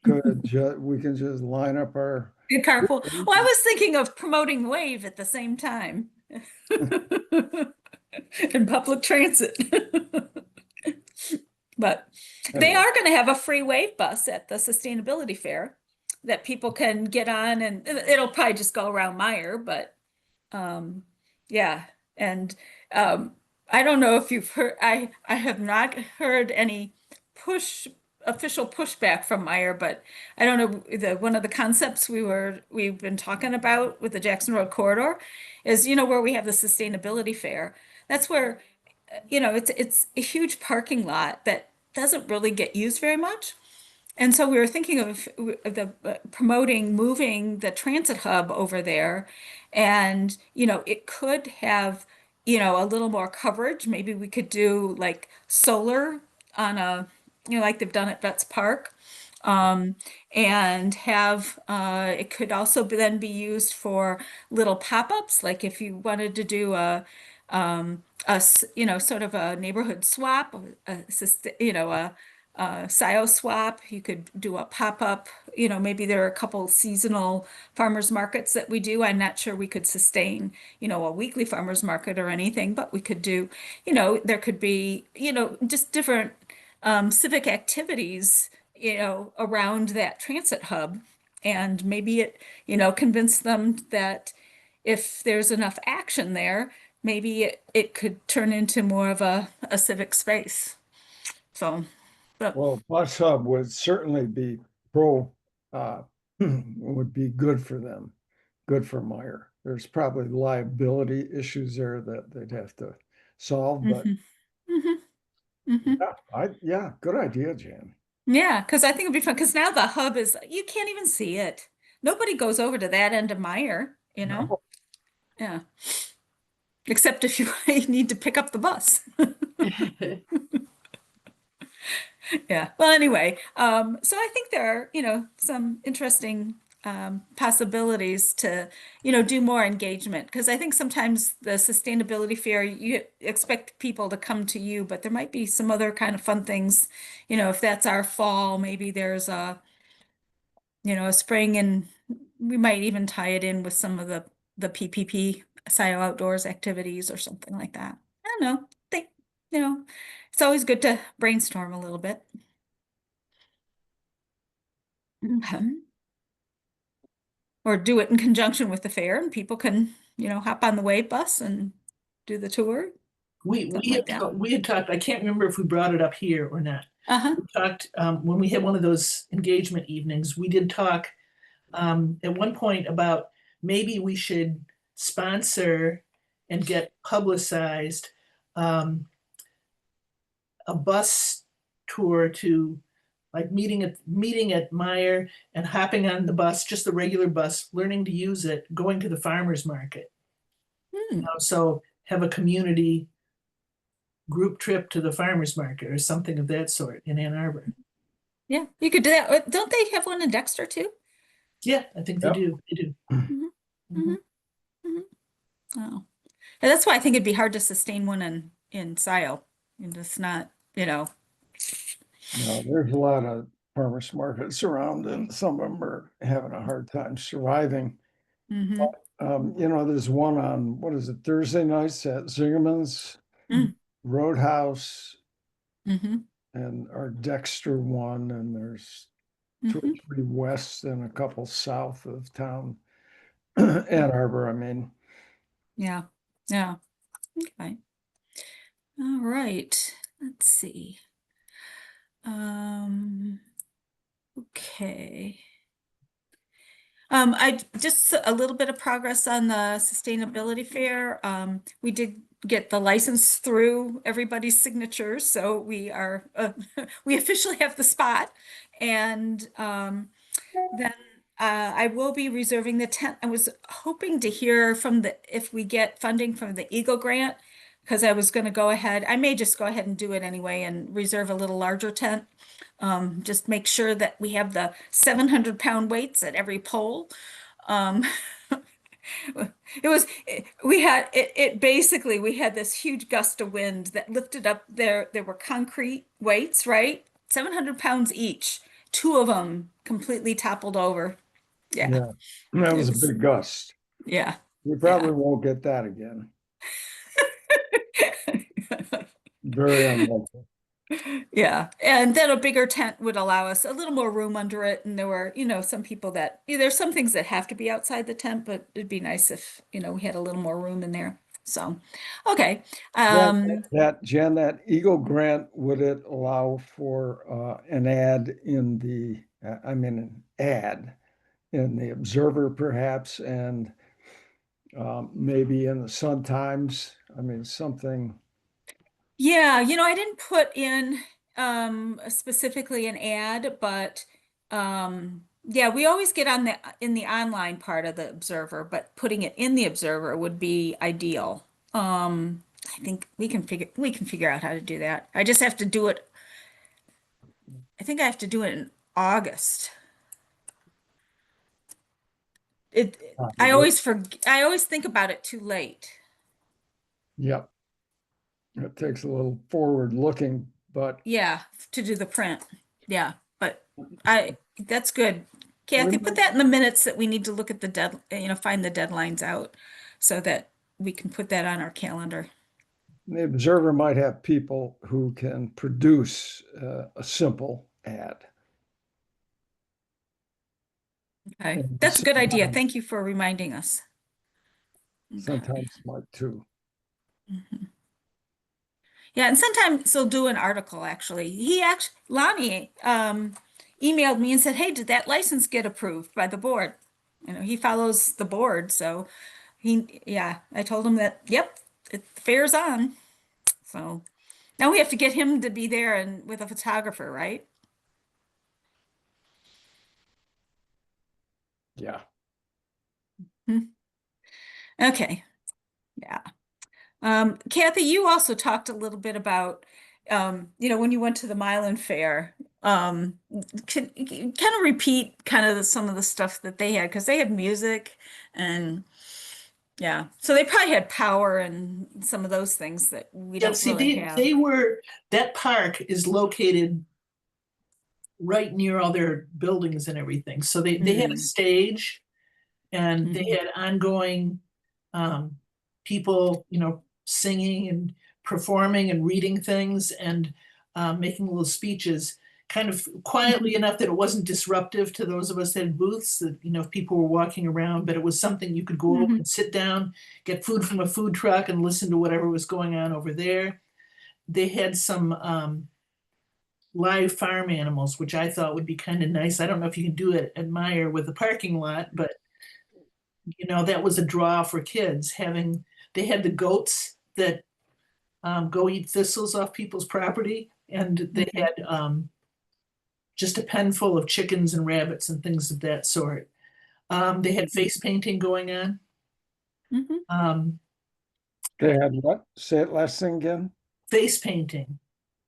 [SPEAKER 5] we can just line up our.
[SPEAKER 1] Carpool. Well, I was thinking of promoting Wave at the same time in public transit. But they
[SPEAKER 5] Anyway,
[SPEAKER 1] are going to have a free Wave bus at the Sustainability Fair that people can get on, and it'll probably just go around Meyer, but yeah. And um, I don't know if you've heard, I have not heard any push official pushback from Meyer, but I don't know, one of the concepts we've been talking about with the Jackson Road corridor is, where we have the Sustainability Fair. That's where, it's a huge parking lot that doesn't really get used very much. And so we were thinking of promoting moving the transit hub over there. And, it could have, a little more coverage. Maybe we could do like solar on like they've done at Vets Park. Um, and have, it could also then be used for little pop-ups, like if you wanted to do sort of a neighborhood swap, a Scio swap. You could do a pop-up, maybe there are a couple seasonal farmers markets that we do. I'm not sure we could sustain, a weekly farmers market or anything, but we could do, there could be, just different civic activities, around that transit hub. And maybe it, convince them that if there's enough action there, maybe it could turn into more of a civic space. So, but
[SPEAKER 5] well, bus hub would certainly be uh, would be good for them, good for Meyer. There's probably liability issues there that they'd have to solve, but
[SPEAKER 1] mhm, mhm, mhm.
[SPEAKER 5] yeah, good idea, Jan.
[SPEAKER 1] Yeah, because I think it'd be fun. Because now the hub is, you can't even see it. Nobody goes over to that end of Meyer, you know?
[SPEAKER 5] No,
[SPEAKER 1] Yeah. Except if you need to pick up the bus. Yeah. Well, anyway, so I think there are, some interesting possibilities to, do more engagement. Because I think sometimes the sustainability fair, you expect people to come to you, but there might be some other kind of fun things. If that's our fall, maybe there's a spring, and we might even tie it in with some of the PPP Scio outdoors activities or something like that. I don't know. Think, it's always good to brainstorm a little bit. Okay. Or do it in conjunction with the fair, and people can, hop on the wave bus and do the tour,
[SPEAKER 2] We
[SPEAKER 1] something like that.
[SPEAKER 2] we had talked, I can't remember if we brought it up here or not.
[SPEAKER 1] Uh-huh.
[SPEAKER 2] We talked, when we had one of those engagement evenings, we did talk at one point about maybe we should sponsor and get publicized a bus tour to, like, meeting at Meyer and hopping on the bus, just the regular bus, learning to use it, going to the farmer's market.
[SPEAKER 1] Hmm.
[SPEAKER 2] So have a community group trip to the farmer's market or something of that sort in Ann Arbor.
[SPEAKER 1] Yeah, you could do that. Don't they have one in Dexter too?
[SPEAKER 2] Yeah, I think they
[SPEAKER 5] Yep.
[SPEAKER 2] do. They do.
[SPEAKER 1] Hmm. Hmm.
[SPEAKER 2] Mhm.
[SPEAKER 1] Hmm. Oh, and that's why I think it'd be hard to sustain one in Scio. And it's not,
[SPEAKER 5] no, there's a lot of farmers markets around and some of them are having a hard time surviving.
[SPEAKER 1] hmm.
[SPEAKER 5] There's one on, what is it, Thursday nights at Zingerman's
[SPEAKER 1] Mm.
[SPEAKER 5] Roadhouse
[SPEAKER 1] Hmm.
[SPEAKER 5] and our Dexter one, and there's two or
[SPEAKER 1] Hmm.
[SPEAKER 5] three west and a couple south of town. Ann Arbor, I mean.
[SPEAKER 1] Yeah. Yeah. Okay. All right. Let's see. Um, okay. I just a little bit of progress on the sustainability fair. We did get the license through everybody's signatures, so we are we officially have the spot. And then I will be reserving the tent. I was hoping to hear from if we get funding from the Eagle Grant, because I was going to go ahead. I may just go ahead and do it anyway and reserve a little larger tent. Just make sure that we have the 700-pound weights at every pole. Um, it basically, we had this huge gust of wind that lifted up there were concrete weights, right? 700 pounds each. Two of them completely toppled over. Yeah,
[SPEAKER 5] Yeah, that
[SPEAKER 1] it
[SPEAKER 5] was a
[SPEAKER 1] was,
[SPEAKER 5] big gust.
[SPEAKER 1] yeah,
[SPEAKER 5] We
[SPEAKER 1] yeah.
[SPEAKER 5] probably won't get that again. Very unlikely.
[SPEAKER 1] Yeah, and then a bigger tent would allow us a little more room under it. And there were, some people that, there's some things that have to be outside the tent, but it'd be nice if, we had a little more room in there. So, okay.
[SPEAKER 5] Jen, that Eagle grant, would it allow for an ad in the, an ad in the Observer perhaps, and maybe in the Sun Times? I mean, something.
[SPEAKER 1] Yeah, I didn't put in specifically an ad, but yeah, we always get on the in the online part of the Observer, but putting it in the Observer would be ideal. I think we can figure out how to do that. I just have to do it. I think I have to do it in August. It I always think about it too late.
[SPEAKER 5] Yep. It takes a little forward looking, but
[SPEAKER 1] Yeah, to do the print. Yeah, but that's good. Kathy, put
[SPEAKER 5] remember,
[SPEAKER 1] that in the minutes that we need to look at find the deadlines out so that we can put that on our calendar.
[SPEAKER 5] the Observer might have people who can produce a simple ad.
[SPEAKER 1] Okay,
[SPEAKER 5] And
[SPEAKER 1] that's a good idea. Thank you for reminding us. Okay.
[SPEAKER 5] sometimes might too.
[SPEAKER 1] Mhm. Yeah, and sometimes he'll do an article actually. Lonnie emailed me and said, "Hey, did that license get approved by the board?" He follows the board, so yeah, I told him that, yep, the fair's on. So now we have to get him to be there and with a photographer, right?
[SPEAKER 5] Yeah.
[SPEAKER 1] Hmm. Okay, yeah. Kathy, you also talked a little bit about, when you went to the Milan Fair. Can you kind of repeat kind of some of the stuff that they had? Because they had music and yeah, so they probably had power and some of those things that we
[SPEAKER 2] Yeah,
[SPEAKER 1] don't
[SPEAKER 2] see,
[SPEAKER 1] really have.
[SPEAKER 2] that park is located right near all their buildings and everything. So they had a
[SPEAKER 1] Mm,
[SPEAKER 2] stage and they
[SPEAKER 1] mhm,
[SPEAKER 2] had ongoing um, people, singing and performing and reading things and making little speeches, kind of quietly
[SPEAKER 1] mhm,
[SPEAKER 2] enough that it wasn't disruptive to those of us that had booths, that, if people were walking around, but it was something you could go over
[SPEAKER 1] mhm,
[SPEAKER 2] and sit down, get food from a food truck and listen to whatever was going on over there. They had some live farm animals, which I thought would be kind of nice. I don't know if you can do it at Meyer with the parking lot, but that was a draw for kids. They had the goats that go eat thistles off people's property, and they
[SPEAKER 1] mhm,
[SPEAKER 2] had just a pen full of chickens and rabbits and things of that sort. They had face painting going on.
[SPEAKER 1] mhm,
[SPEAKER 2] Um,
[SPEAKER 5] They had what? Say it last thing again.
[SPEAKER 2] Face painting.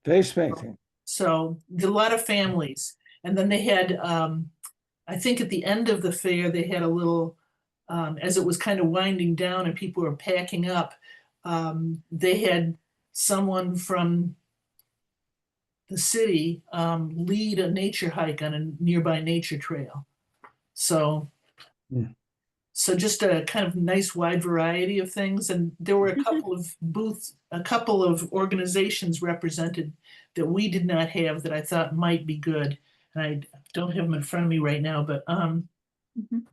[SPEAKER 5] Face painting.
[SPEAKER 2] So a lot of families, and then they had I think at the end of the fair, they had a little, as it was kind of winding down and people were packing up, they had someone from the city lead a nature hike on a nearby nature trail. So,
[SPEAKER 5] Hmm.
[SPEAKER 2] so just a kind of nice wide variety of things. And there were a
[SPEAKER 1] mhm.
[SPEAKER 2] couple of booths, a couple of organizations represented that we did not have that I thought might be good. And I don't have them in front of me right now, but
[SPEAKER 1] Mhm.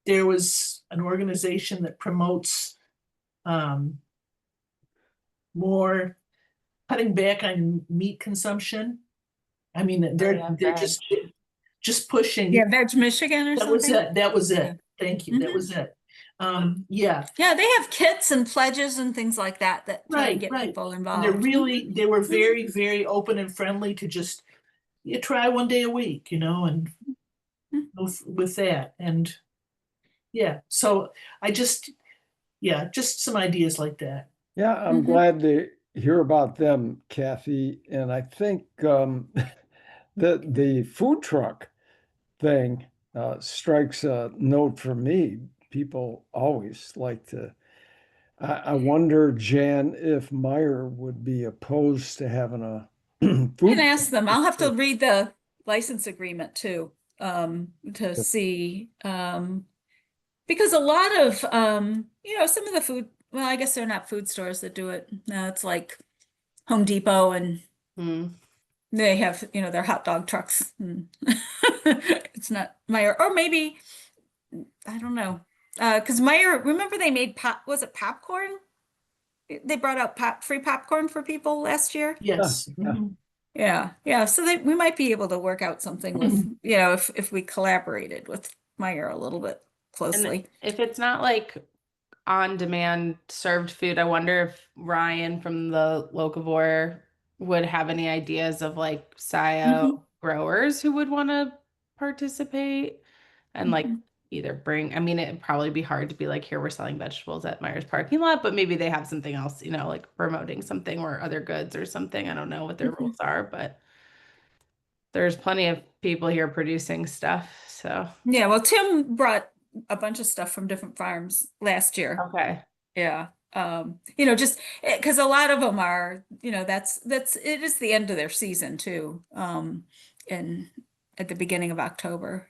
[SPEAKER 2] there was an organization that promotes um, more cutting back on meat consumption. I mean,
[SPEAKER 4] Oh,
[SPEAKER 2] they're
[SPEAKER 4] yeah,
[SPEAKER 2] they're
[SPEAKER 4] veg.
[SPEAKER 2] just pushing.
[SPEAKER 1] Yeah, Veg Michigan or
[SPEAKER 2] That was
[SPEAKER 1] something.
[SPEAKER 2] it. That was
[SPEAKER 1] Yeah.
[SPEAKER 2] it. Thank you. That
[SPEAKER 1] Mhm.
[SPEAKER 2] was it. Yeah,
[SPEAKER 1] Yeah, they have kits and pledges and things like that that try to
[SPEAKER 2] right,
[SPEAKER 1] get
[SPEAKER 2] right.
[SPEAKER 1] people
[SPEAKER 2] And
[SPEAKER 1] involved. Mhm,
[SPEAKER 2] they were
[SPEAKER 1] mhm,
[SPEAKER 2] very, very open and friendly to just you try one day a week, and
[SPEAKER 1] mhm.
[SPEAKER 2] with that. And yeah, so I just yeah, just some ideas like that.
[SPEAKER 5] Yeah, I'm
[SPEAKER 1] Mhm.
[SPEAKER 5] glad to hear about them, Kathy. And I think the food truck thing strikes a note for me. People always like to. I wonder, Jan, if Meyer would be opposed to having a
[SPEAKER 1] Can
[SPEAKER 5] food
[SPEAKER 1] ask them.
[SPEAKER 5] truck.
[SPEAKER 1] I'll have to read the license agreement too, to see, because a lot of, some of the food, well, I guess they're not food stores that do it. No, it's like Home Depot and
[SPEAKER 4] Hmm.
[SPEAKER 1] they have, their hot dog trucks. And it's not Meyer, or maybe, I don't know. Because Meyer, remember they made was it popcorn? They brought out free popcorn for people last year.
[SPEAKER 2] Yes.
[SPEAKER 5] Yeah.
[SPEAKER 2] Mhm.
[SPEAKER 1] Yeah, yeah. So we might be able to work out something with, if we collaborated with Meyer a little bit
[SPEAKER 4] And
[SPEAKER 1] closely.
[SPEAKER 4] if it's not like on demand served food, I wonder if Ryan from the Locavore would have any ideas of like
[SPEAKER 1] Hmm.
[SPEAKER 4] Scio growers who would want to participate and like
[SPEAKER 1] Hmm.
[SPEAKER 4] either bring, I mean, it'd probably be hard to be like, here we're selling vegetables at Myers parking lot, but maybe they have something else, like promoting something or other goods or something. I don't know what their
[SPEAKER 1] Hmm.
[SPEAKER 4] rules are, but there's plenty of people here producing stuff. So,
[SPEAKER 1] Yeah, well, Tim brought a bunch of stuff from different farms last year.
[SPEAKER 4] okay.
[SPEAKER 1] Yeah. Just because a lot of them are, it is the end of their season too. In At the beginning of October.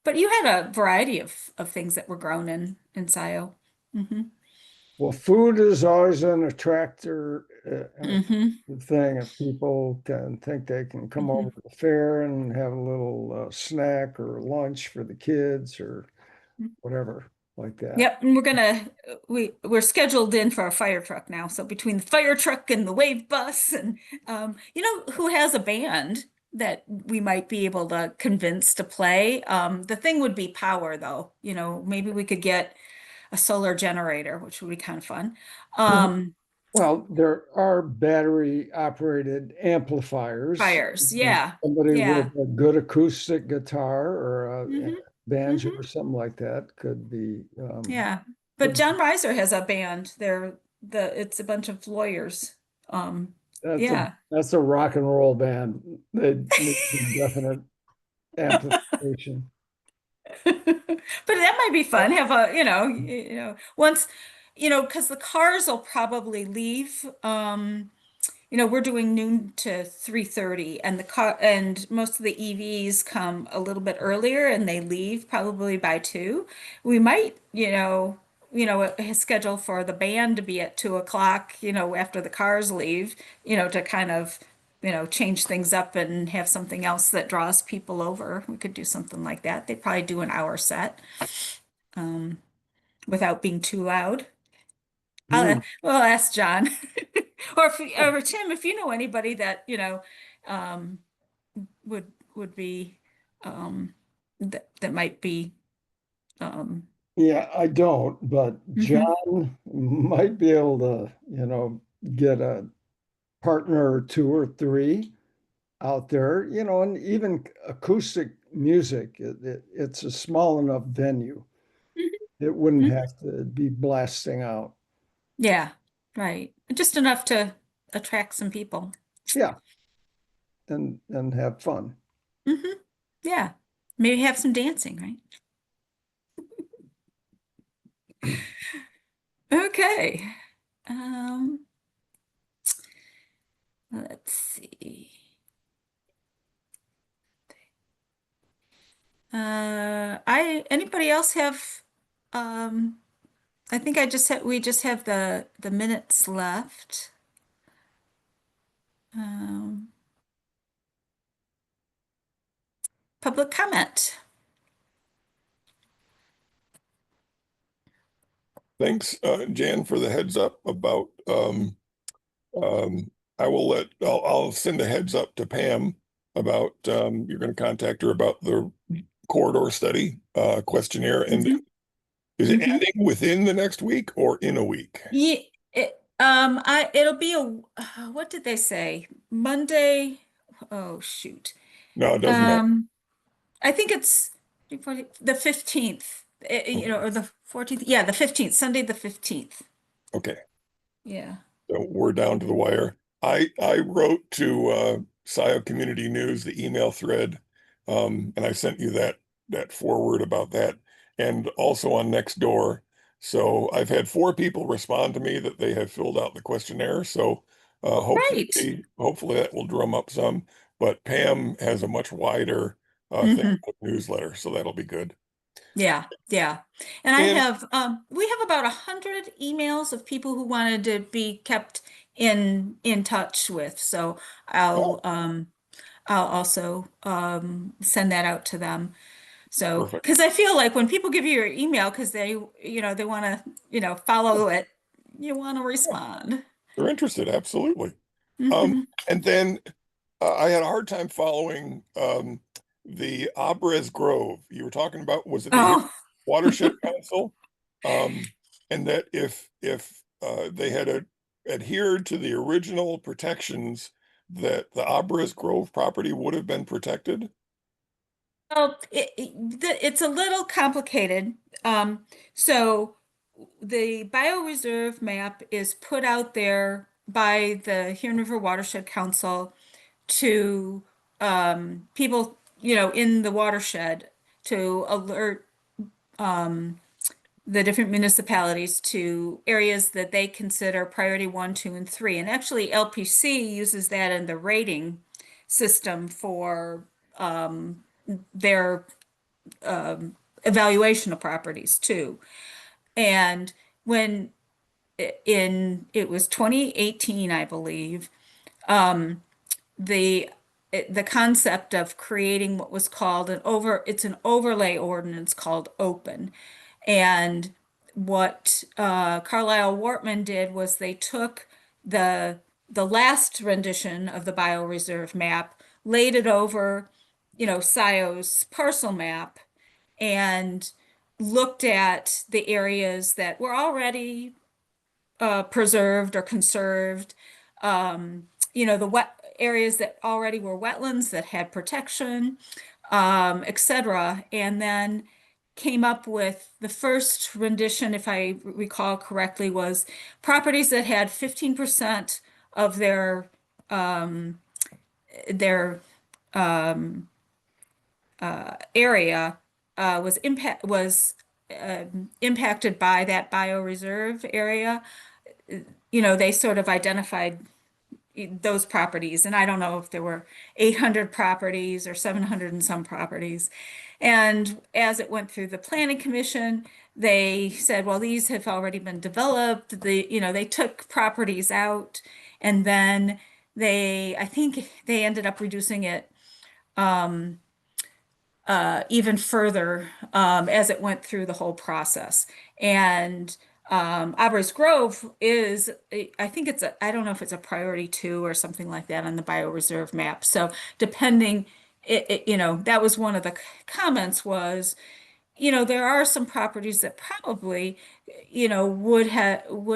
[SPEAKER 1] But you had a variety of things that were grown in Scio. Hmm.
[SPEAKER 5] Well, food is always an attractor, an
[SPEAKER 1] Hmm.
[SPEAKER 5] attractive thing. If people can think they can come over
[SPEAKER 1] Hmm.
[SPEAKER 5] to the fair and have a little snack or lunch for the kids or whatever like that.
[SPEAKER 1] Yep, and we're scheduled in for a fire truck now. So between the fire truck and the wave bus, and who has a band that we might be able to convince to play. The thing would be power though. Maybe we could get a solar generator, which would be kind of fun. Um,
[SPEAKER 5] Well, there are battery operated amplifiers.
[SPEAKER 1] Fires, yeah,
[SPEAKER 5] Somebody with
[SPEAKER 1] yeah.
[SPEAKER 5] a good acoustic guitar or a
[SPEAKER 1] Hmm.
[SPEAKER 5] banjo
[SPEAKER 1] Hmm.
[SPEAKER 5] or something like that could be
[SPEAKER 1] Yeah. But
[SPEAKER 5] could
[SPEAKER 1] John Reiser has a band. It's a bunch of lawyers. Um,
[SPEAKER 5] that's a
[SPEAKER 1] yeah.
[SPEAKER 5] that's a rock and roll band. They need some definite amplification.
[SPEAKER 1] But that might be fun. Have a, once, because the cars will probably leave. We're doing noon to 3:30, and most of the EVs come a little bit earlier and they leave probably by 2. We might, schedule for the band to be at 2 o'clock, after the cars leave, to kind of, change things up and have something else that draws people over. We could do something like that. They'd probably do an hour set, um, without being too loud.
[SPEAKER 5] Hmm.
[SPEAKER 1] We'll ask John or Tim if you know anybody that um, would be that might be. Um,
[SPEAKER 5] Yeah, I don't, but
[SPEAKER 1] mhm.
[SPEAKER 5] John might be able to, get a partner or two or three out there, and even acoustic music. It's a small enough venue. It wouldn't
[SPEAKER 1] Mhm.
[SPEAKER 5] have to be blasting out.
[SPEAKER 1] Yeah, right. Just enough to attract some people.
[SPEAKER 5] Yeah, and have fun.
[SPEAKER 1] Hmm. Yeah, maybe have some dancing, right? Okay. Um, let's see. Anybody else have, um, I think we just have the minutes left. Um, Public comment.
[SPEAKER 6] Thanks, Jan, for the heads up about, um, I'll send a heads up to Pam about, you're gonna contact her about the corridor study, questionnaire, and
[SPEAKER 1] Hmm.
[SPEAKER 6] is it
[SPEAKER 1] Hmm.
[SPEAKER 6] ending within the next week or in a week?
[SPEAKER 1] Yeah, it'll be what did they say? Monday. Oh, shoot.
[SPEAKER 6] No, it doesn't matter.
[SPEAKER 1] Um, I think it's the 15th, or the 14th. Yeah, the 15th, Sunday the 15th.
[SPEAKER 6] Okay,
[SPEAKER 1] Yeah.
[SPEAKER 6] So we're down to the wire. I wrote to Scio Community News, the email thread, and I sent you that forward about that, and also on Nextdoor. So I've had 4 people respond to me that they have filled out the questionnaire. So
[SPEAKER 1] Great.
[SPEAKER 6] hopefully that will drum up some. But Pam has a much wider thing
[SPEAKER 1] Mhm.
[SPEAKER 6] newsletter, so that'll be good.
[SPEAKER 1] Yeah, yeah. And I
[SPEAKER 6] And
[SPEAKER 1] have we have about 100 emails of people who wanted to be kept in touch with. So
[SPEAKER 6] oh,
[SPEAKER 1] I'll also send that out to them. So,
[SPEAKER 6] perfect.
[SPEAKER 1] because I feel like when people give you your email because they want to, follow it, you want to
[SPEAKER 6] Yeah,
[SPEAKER 1] respond.
[SPEAKER 6] they're interested, absolutely. Um,
[SPEAKER 1] Hmm.
[SPEAKER 6] and then I had a hard time following the Abres Grove. You were talking about, was it the
[SPEAKER 1] Oh,
[SPEAKER 6] Watershed Council? Um, and that if they had adhered to the original protections, that the Abres Grove property would have been protected.
[SPEAKER 1] well, it's a little complicated. So the bioreserve map is put out there by the Huron River Watershed Council to people, in the watershed to alert the different municipalities to areas that they consider priority 1, 2, and 3. And actually, LPC uses that in the rating system for their evaluation of properties too. And when it was 2018, I believe, the the concept of creating what was called it's an overlay ordinance called open. And what Carlisle Wortman did was they took the the last rendition of the bioreserve map, laid it over, Scio's parcel map, and looked at the areas that were already preserved or conserved, the wet areas that already were wetlands that had protection, etc. And then came up with the first rendition, if I recall correctly, was properties that had 15% of their area was impacted by that bioreserve area. They sort of identified those properties, and I don't know if there were 800 properties or 700 and some properties. And as it went through the planning commission, they said, well, these have already been developed. They took properties out, and then I think they ended up reducing it even further as it went through the whole process. And Arbors Grove is, I think I don't know if it's a priority 2 or something like that on the bioreserve map. So depending, that was one of the comments was, there are some properties that probably, would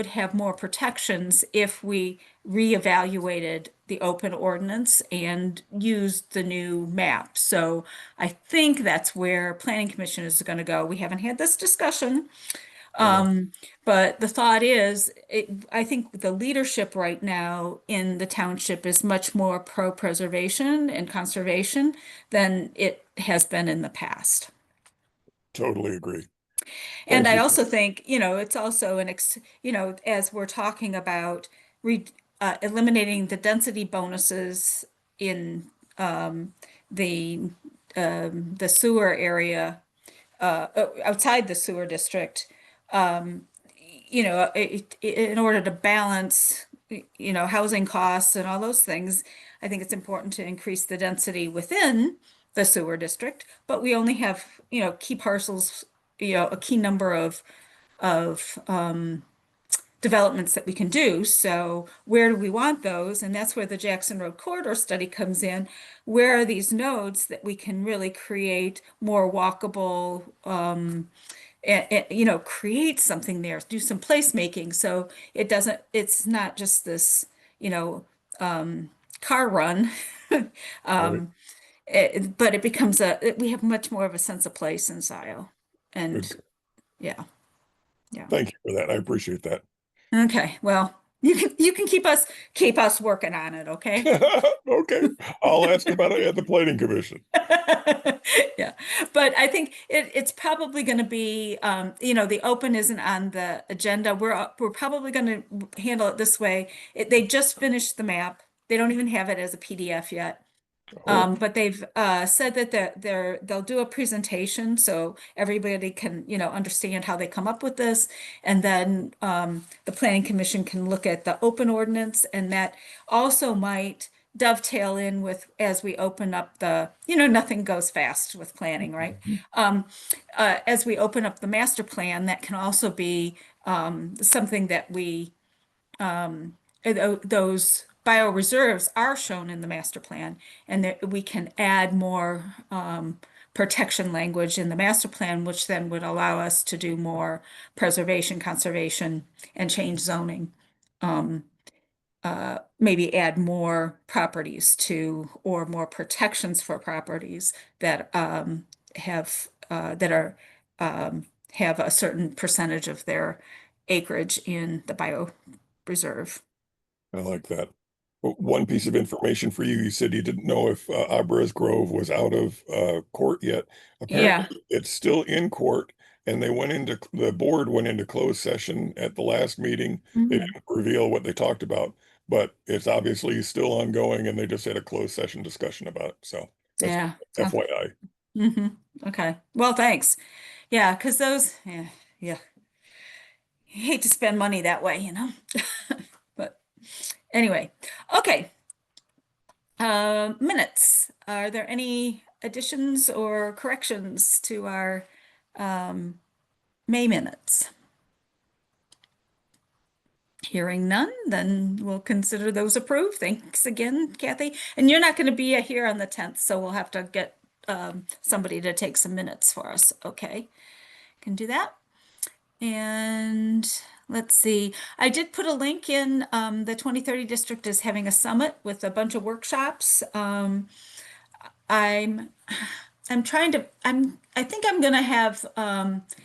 [SPEAKER 1] have more protections if we reevaluated the open ordinance and used the new map. So I think that's where Planning Commission is going to go. We haven't had this discussion,
[SPEAKER 6] Uh,
[SPEAKER 1] but the thought is, I think the leadership right now in the township is much more pro-preservation and conservation than it has been in the past.
[SPEAKER 6] totally agree.
[SPEAKER 1] And
[SPEAKER 6] Thank
[SPEAKER 1] I
[SPEAKER 6] you.
[SPEAKER 1] also think, it's also as we're talking about re eliminating the density bonuses in the the sewer area, outside the sewer district, in order to balance, housing costs and all those things, I think it's important to increase the density within the sewer district, but we only have, key parcels, a key number of developments that we can do. So where do we want those? And that's where the Jackson Road Corridor Study comes in. Where are these nodes that we can really create more walkable, create something there, do some placemaking. So it's not just this, you know, car run.
[SPEAKER 6] Right.
[SPEAKER 1] Um, but it becomes we have much more of a sense of place in Scio. And
[SPEAKER 6] Good.
[SPEAKER 1] yeah, yeah.
[SPEAKER 6] Thank you for that. I appreciate that.
[SPEAKER 1] Okay, well, You can keep us working on it, okay?
[SPEAKER 6] Okay, I'll ask about it at the planning commission.
[SPEAKER 1] Yeah, but I think it's probably going to be, the open isn't on the agenda. We're probably going to handle it this way. They just finished the map. They don't even have it as a PDF yet.
[SPEAKER 6] Oh,
[SPEAKER 1] But they've said that they'll do a presentation so everybody can, understand how they come up with this. And then the Planning Commission can look at the open ordinance, and that also might dovetail in with as we open up nothing goes fast with planning, right? As we open up the master plan, that can also be something that those bioreserves are shown in the master plan, and that we can add more protection language in the master plan, which then would allow us to do more preservation, conservation, and change zoning. Maybe add more properties to, or more protections for properties that have a certain percentage of their acreage in the bioreserve.
[SPEAKER 6] I like that. One piece of information for you, you said you didn't know if Alvarez Grove was out of court yet.
[SPEAKER 1] Yeah.
[SPEAKER 6] Apparently, it's still in court, and the board went into closed session at the last meeting. They
[SPEAKER 1] Mhm.
[SPEAKER 6] didn't reveal what they talked about, but it's obviously still ongoing, and they just had a closed session discussion about it. So that's
[SPEAKER 1] Yeah.
[SPEAKER 6] FYI.
[SPEAKER 1] Okay. Well, thanks. Yeah, because yeah. Hate to spend money that way. But anyway, okay. Minutes. Are there any additions or corrections to our May minutes? Hearing none, then we'll consider those approved. Thanks again, Kathy. And you're not going to be here on the 10th, so we'll have to get somebody to take some minutes for us. Okay, can do that. And let's see, I did put a link in. The 2030 district is having a summit with a bunch of workshops. I'm I think I'm gonna have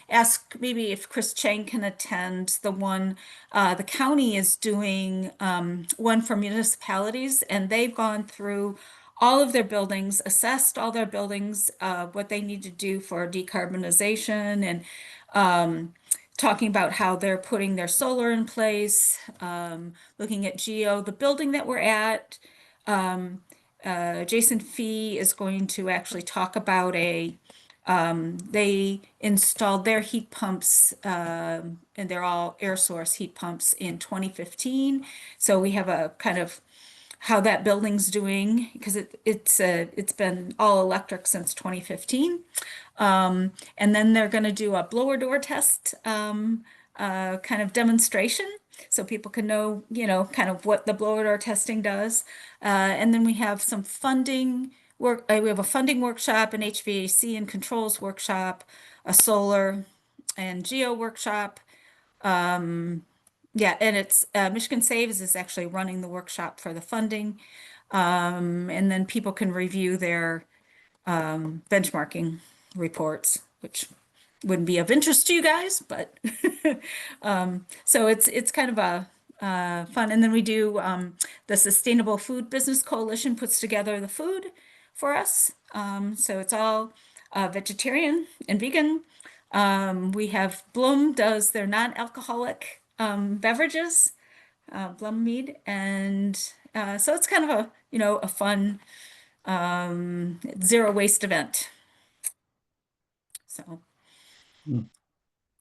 [SPEAKER 1] ask maybe if Chris Chang can attend the one. The county is doing one for municipalities, and they've gone through all of their buildings, assessed all their buildings, what they need to do for decarbonization, and talking about how they're putting their solar in place, looking at Geo, the building that we're at. Jason Fee is going to actually talk about they installed their heat pumps, and they're all air source heat pumps in 2015. So we have a kind of how that building's doing, because it's been all electric since 2015. And then they're going to do a blower door test kind of demonstration so people can know, kind of what the blower door testing does. And then we have some funding work. We have a funding workshop, an HVAC and controls workshop, a solar and geo workshop. Yeah, and it's Michigan Saves is actually running the workshop for the funding. And then people can review their benchmarking reports, which wouldn't be of interest to you guys, but so it's kind of a fun. And then we do the Sustainable Food Business Coalition puts together the food for us. So it's all vegetarian and vegan. We have Bloom does their non-alcoholic beverages, Blum Mead, and so it's kind of a fun zero waste event. So,
[SPEAKER 5] Hmm.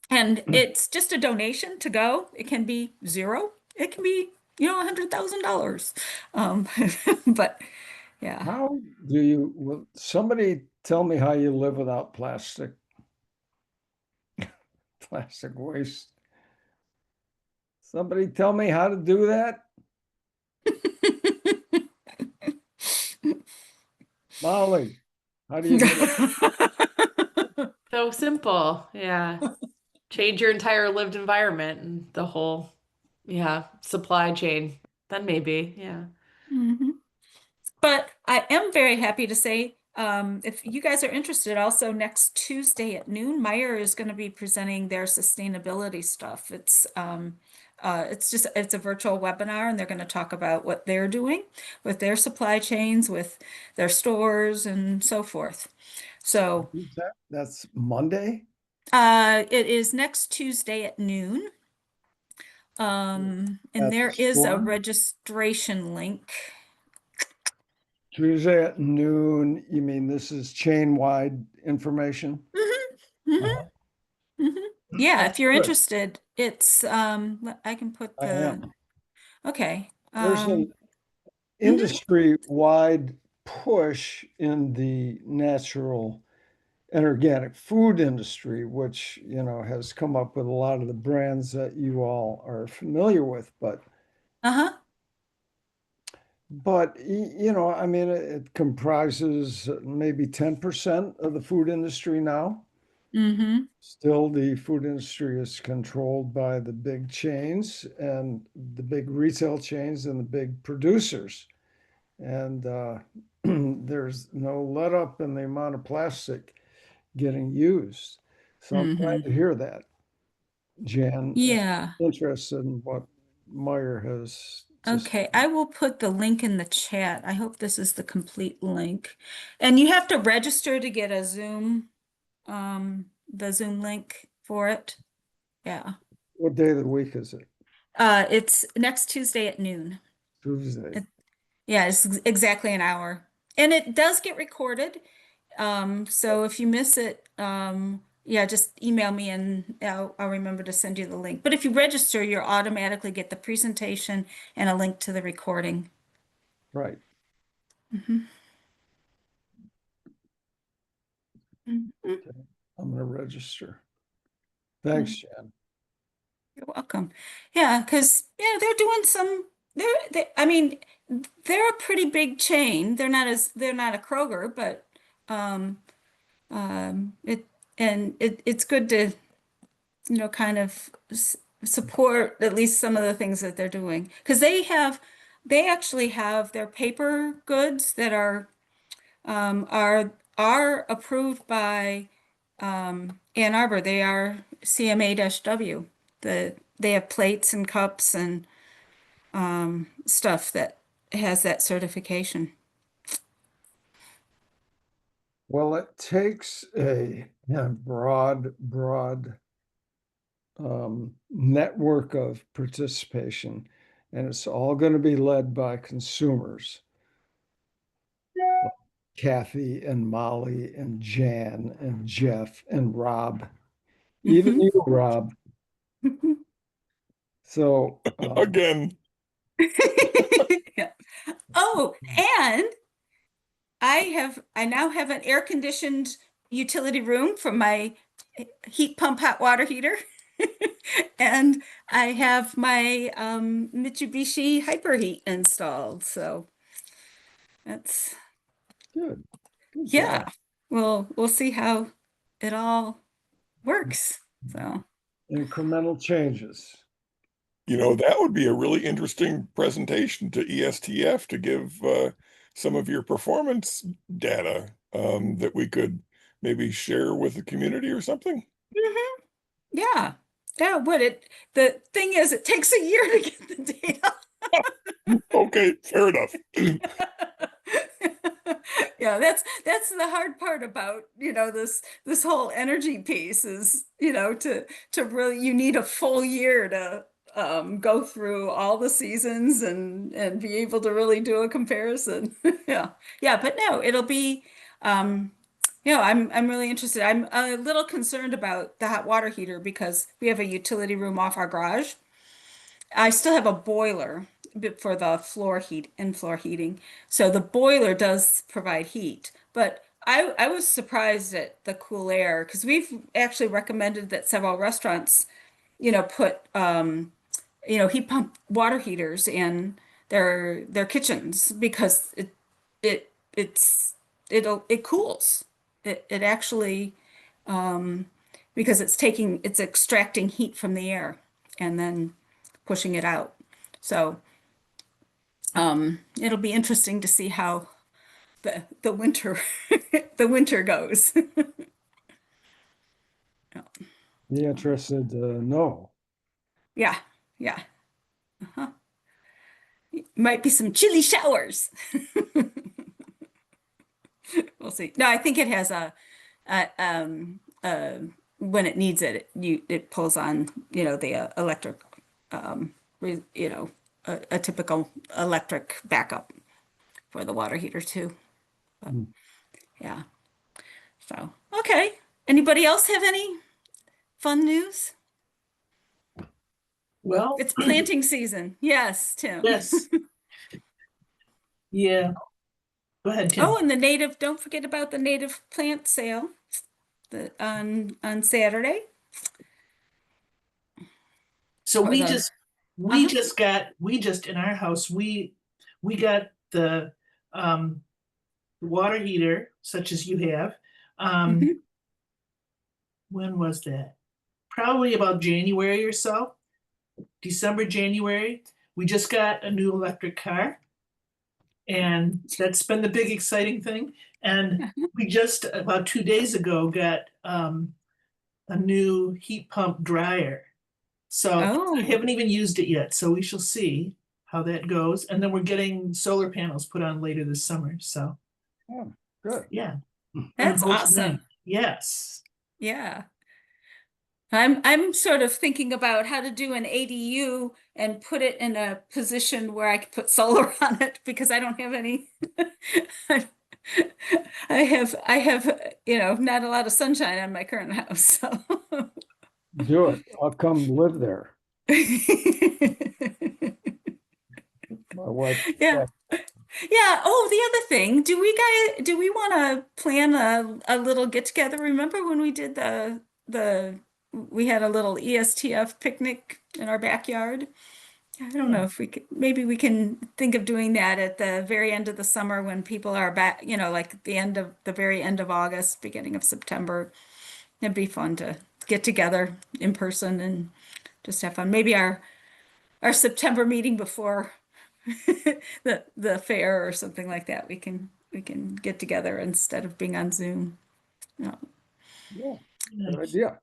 [SPEAKER 1] and it's just a donation to go. It can be zero. It can be, $100,000. But yeah.
[SPEAKER 5] How will somebody tell me how you live without plastic waste? Somebody tell me how to do that? Molly, how do you do it?
[SPEAKER 4] So simple. Yeah. Change your entire lived environment and the whole, supply chain. Then maybe, yeah.
[SPEAKER 1] Mhm. But I am very happy to say, if you guys are interested, also next Tuesday at noon, Meyer is going to be presenting their sustainability stuff. It's it's a virtual webinar, and they're going to talk about what they're doing with their supply chains, with their stores, and so forth. So
[SPEAKER 5] That's Monday?
[SPEAKER 1] it is next Tuesday at noon. And
[SPEAKER 5] At the
[SPEAKER 1] there is a
[SPEAKER 5] store?
[SPEAKER 1] registration link.
[SPEAKER 5] Tuesday at noon, you mean this is chain-wide information?
[SPEAKER 1] Mhm,
[SPEAKER 5] Uh-huh.
[SPEAKER 1] mhm. Yeah, if you're
[SPEAKER 5] Good.
[SPEAKER 1] interested, it's I can put
[SPEAKER 5] I
[SPEAKER 1] the
[SPEAKER 5] am.
[SPEAKER 1] okay.
[SPEAKER 5] There's an
[SPEAKER 1] Mhm.
[SPEAKER 5] industry-wide push in the natural and organic food industry, which, has come up with a lot of the brands that you all are familiar with,
[SPEAKER 1] Uh-huh.
[SPEAKER 5] I mean, it comprises maybe 10% of the food industry now.
[SPEAKER 1] Mm-hmm.
[SPEAKER 5] Still, the food industry is controlled by the big chains and the big retail chains and the big producers. And there's no let up in the amount of plastic getting used. So I'm glad
[SPEAKER 1] Mm-hmm.
[SPEAKER 5] to hear that, Jan.
[SPEAKER 1] Yeah.
[SPEAKER 5] Interested in what Meyer has to say.
[SPEAKER 1] Okay, I will put the link in the chat. I hope this is the complete link. And you have to register to get a Zoom, the Zoom link for it. Yeah.
[SPEAKER 5] What day of the week is it?
[SPEAKER 1] It's next Tuesday at noon.
[SPEAKER 5] Tuesday.
[SPEAKER 1] It, yeah, it's exactly an hour. And it does get recorded. So if you miss it, yeah, just email me and I'll remember to send you the link. But if you register, you'll automatically get the presentation and a link to the recording.
[SPEAKER 5] Right.
[SPEAKER 1] Mhm. Mhm.
[SPEAKER 5] I'm going to register. Thanks, Jan.
[SPEAKER 1] You're welcome. Yeah, because yeah, they're doing some. I mean, they're a pretty big chain. They're not a Kroger, but um, it and it's good to kind of support at least some of the things that they're doing because they actually have their paper goods that are approved by Ann Arbor. They are CMA-W. They have plates and cups and stuff that has that certification.
[SPEAKER 5] Well, it takes a broad network of participation, and it's all going to be led by consumers. Kathy and Molly and Jan and Jeff and Rob, even
[SPEAKER 1] Mhm.
[SPEAKER 5] you, Rob. So,
[SPEAKER 6] Again,
[SPEAKER 1] Yeah. Oh, and I now have an air conditioned utility room for my heat pump hot water heater. And I have my Mitsubishi Hyperheat installed. So that's
[SPEAKER 5] good, good
[SPEAKER 1] yeah.
[SPEAKER 5] job.
[SPEAKER 1] We'll see how it all works. So
[SPEAKER 5] Incremental changes.
[SPEAKER 6] that would be a really interesting presentation to ESTF to give some of your performance data that we could maybe share with the community or something.
[SPEAKER 1] mhm. Yeah. Yeah, would it the thing is it takes a year to get the data.
[SPEAKER 6] Okay, fair enough.
[SPEAKER 1] Yeah, that's the hard part about, this whole energy piece is, to really you need a full year to go through all the seasons and be able to really do a comparison. Yeah. Yeah, but no, it'll be I'm really interested. I'm a little concerned about the hot water heater because we have a utility room off our garage. I still have a boiler for the floor heating. So the boiler does provide heat, but I was surprised at the cool air because we've actually recommended that several restaurants, put heat pump water heaters in their kitchens because it's it cools. It actually because it's extracting heat from the air and then pushing it out. So it'll be interesting to see how the winter the winter goes.
[SPEAKER 5] Be interested to know.
[SPEAKER 1] Yeah, Yeah. Uh-huh. Might be some chilly showers. We'll see. No, I think it has when it needs it, it pulls on, the electric, a typical electric backup for the water heater too. But,
[SPEAKER 5] Mm.
[SPEAKER 1] yeah. So, okay. Anybody else have any fun news?
[SPEAKER 2] Well,
[SPEAKER 1] It's planting season. Yes, Tim.
[SPEAKER 2] yes, yeah. Go ahead, Tim.
[SPEAKER 1] Oh, and don't forget about the native plant sale on Saturday.
[SPEAKER 2] So
[SPEAKER 1] Or
[SPEAKER 2] we
[SPEAKER 1] the,
[SPEAKER 2] just we
[SPEAKER 1] uh-huh.
[SPEAKER 2] just got we just in our house we got the water heater such as you have.
[SPEAKER 1] Mhm.
[SPEAKER 2] When was that? Probably about January or so. December, January. We just got a new electric car, and that's been the big exciting thing. And we just about 2 days ago got a new heat pump dryer. So I
[SPEAKER 1] Oh,
[SPEAKER 2] haven't even used it yet, so we shall see how that goes. And then we're getting solar panels put on later this summer. So
[SPEAKER 5] Oh, good.
[SPEAKER 2] yeah, and the
[SPEAKER 1] that's
[SPEAKER 2] whole shebang.
[SPEAKER 1] awesome.
[SPEAKER 2] Yes.
[SPEAKER 1] Yeah. I'm sort of thinking about how to do an ADU and put it in a position where I could put solar on it because I don't have any. I have, not a lot of sunshine on my current house, so.
[SPEAKER 5] Do it. I'll come live there. My wife.
[SPEAKER 1] Yeah. Yeah. Oh, the other thing, do we want to plan a little get together? Remember when we did we had a little ESTF picnic in our backyard? I don't know if maybe we can think of doing that at the very end of the summer when people are back, like the very end of August, beginning of September. It'd be fun to get together in person and just have fun. Maybe our September meeting before the fair or something like that. We can get together instead of being on Zoom. Yeah.
[SPEAKER 5] Yeah, good
[SPEAKER 2] Nice.
[SPEAKER 5] idea.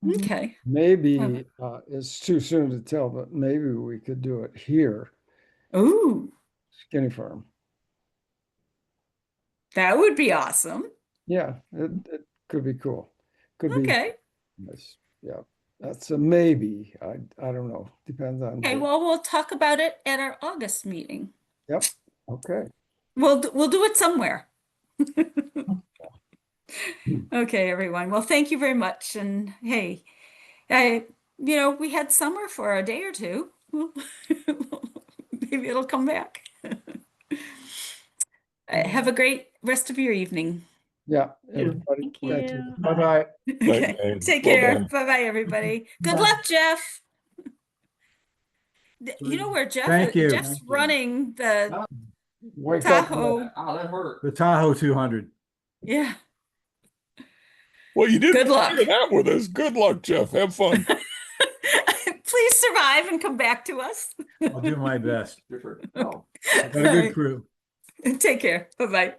[SPEAKER 2] Mhm.
[SPEAKER 1] Okay.
[SPEAKER 5] Maybe it's too soon to tell, but maybe we could do it here,
[SPEAKER 1] Ooh,
[SPEAKER 5] Skinny Farm.
[SPEAKER 1] that would be awesome.
[SPEAKER 5] Yeah, it could be cool. Could be
[SPEAKER 1] Okay.
[SPEAKER 5] nice. Yeah, that's a maybe. I don't know. Depends on.
[SPEAKER 1] Okay, well, we'll talk about it at our August meeting.
[SPEAKER 5] Yep. Okay.
[SPEAKER 1] We'll do it somewhere.
[SPEAKER 5] Hmm.
[SPEAKER 1] Okay, everyone. Well, thank you very much. And hey, we had summer for a day or two. Maybe it'll come back. Have a great rest of your evening.
[SPEAKER 5] Yeah,
[SPEAKER 2] You.
[SPEAKER 5] everybody.
[SPEAKER 1] Thank
[SPEAKER 5] Thank you.
[SPEAKER 1] you.
[SPEAKER 5] Bye-bye.
[SPEAKER 6] Right,
[SPEAKER 1] Okay,
[SPEAKER 6] and
[SPEAKER 1] take
[SPEAKER 6] well
[SPEAKER 1] care.
[SPEAKER 6] done.
[SPEAKER 1] Bye-bye, everybody. Good
[SPEAKER 2] Bye.
[SPEAKER 1] luck, Jeff. You know where
[SPEAKER 3] Thank you.
[SPEAKER 1] Jeff's running the
[SPEAKER 5] Wake up.
[SPEAKER 1] Tahoe.
[SPEAKER 3] The Tahoe 200.
[SPEAKER 1] Yeah.
[SPEAKER 6] Well, you didn't
[SPEAKER 1] Good luck.
[SPEAKER 6] share that with us. Good luck, Jeff. Have fun.
[SPEAKER 1] Please survive and come back to us.
[SPEAKER 3] I'll do my best.
[SPEAKER 6] Oh.
[SPEAKER 3] I've got a good crew.
[SPEAKER 1] Take care. Bye-bye.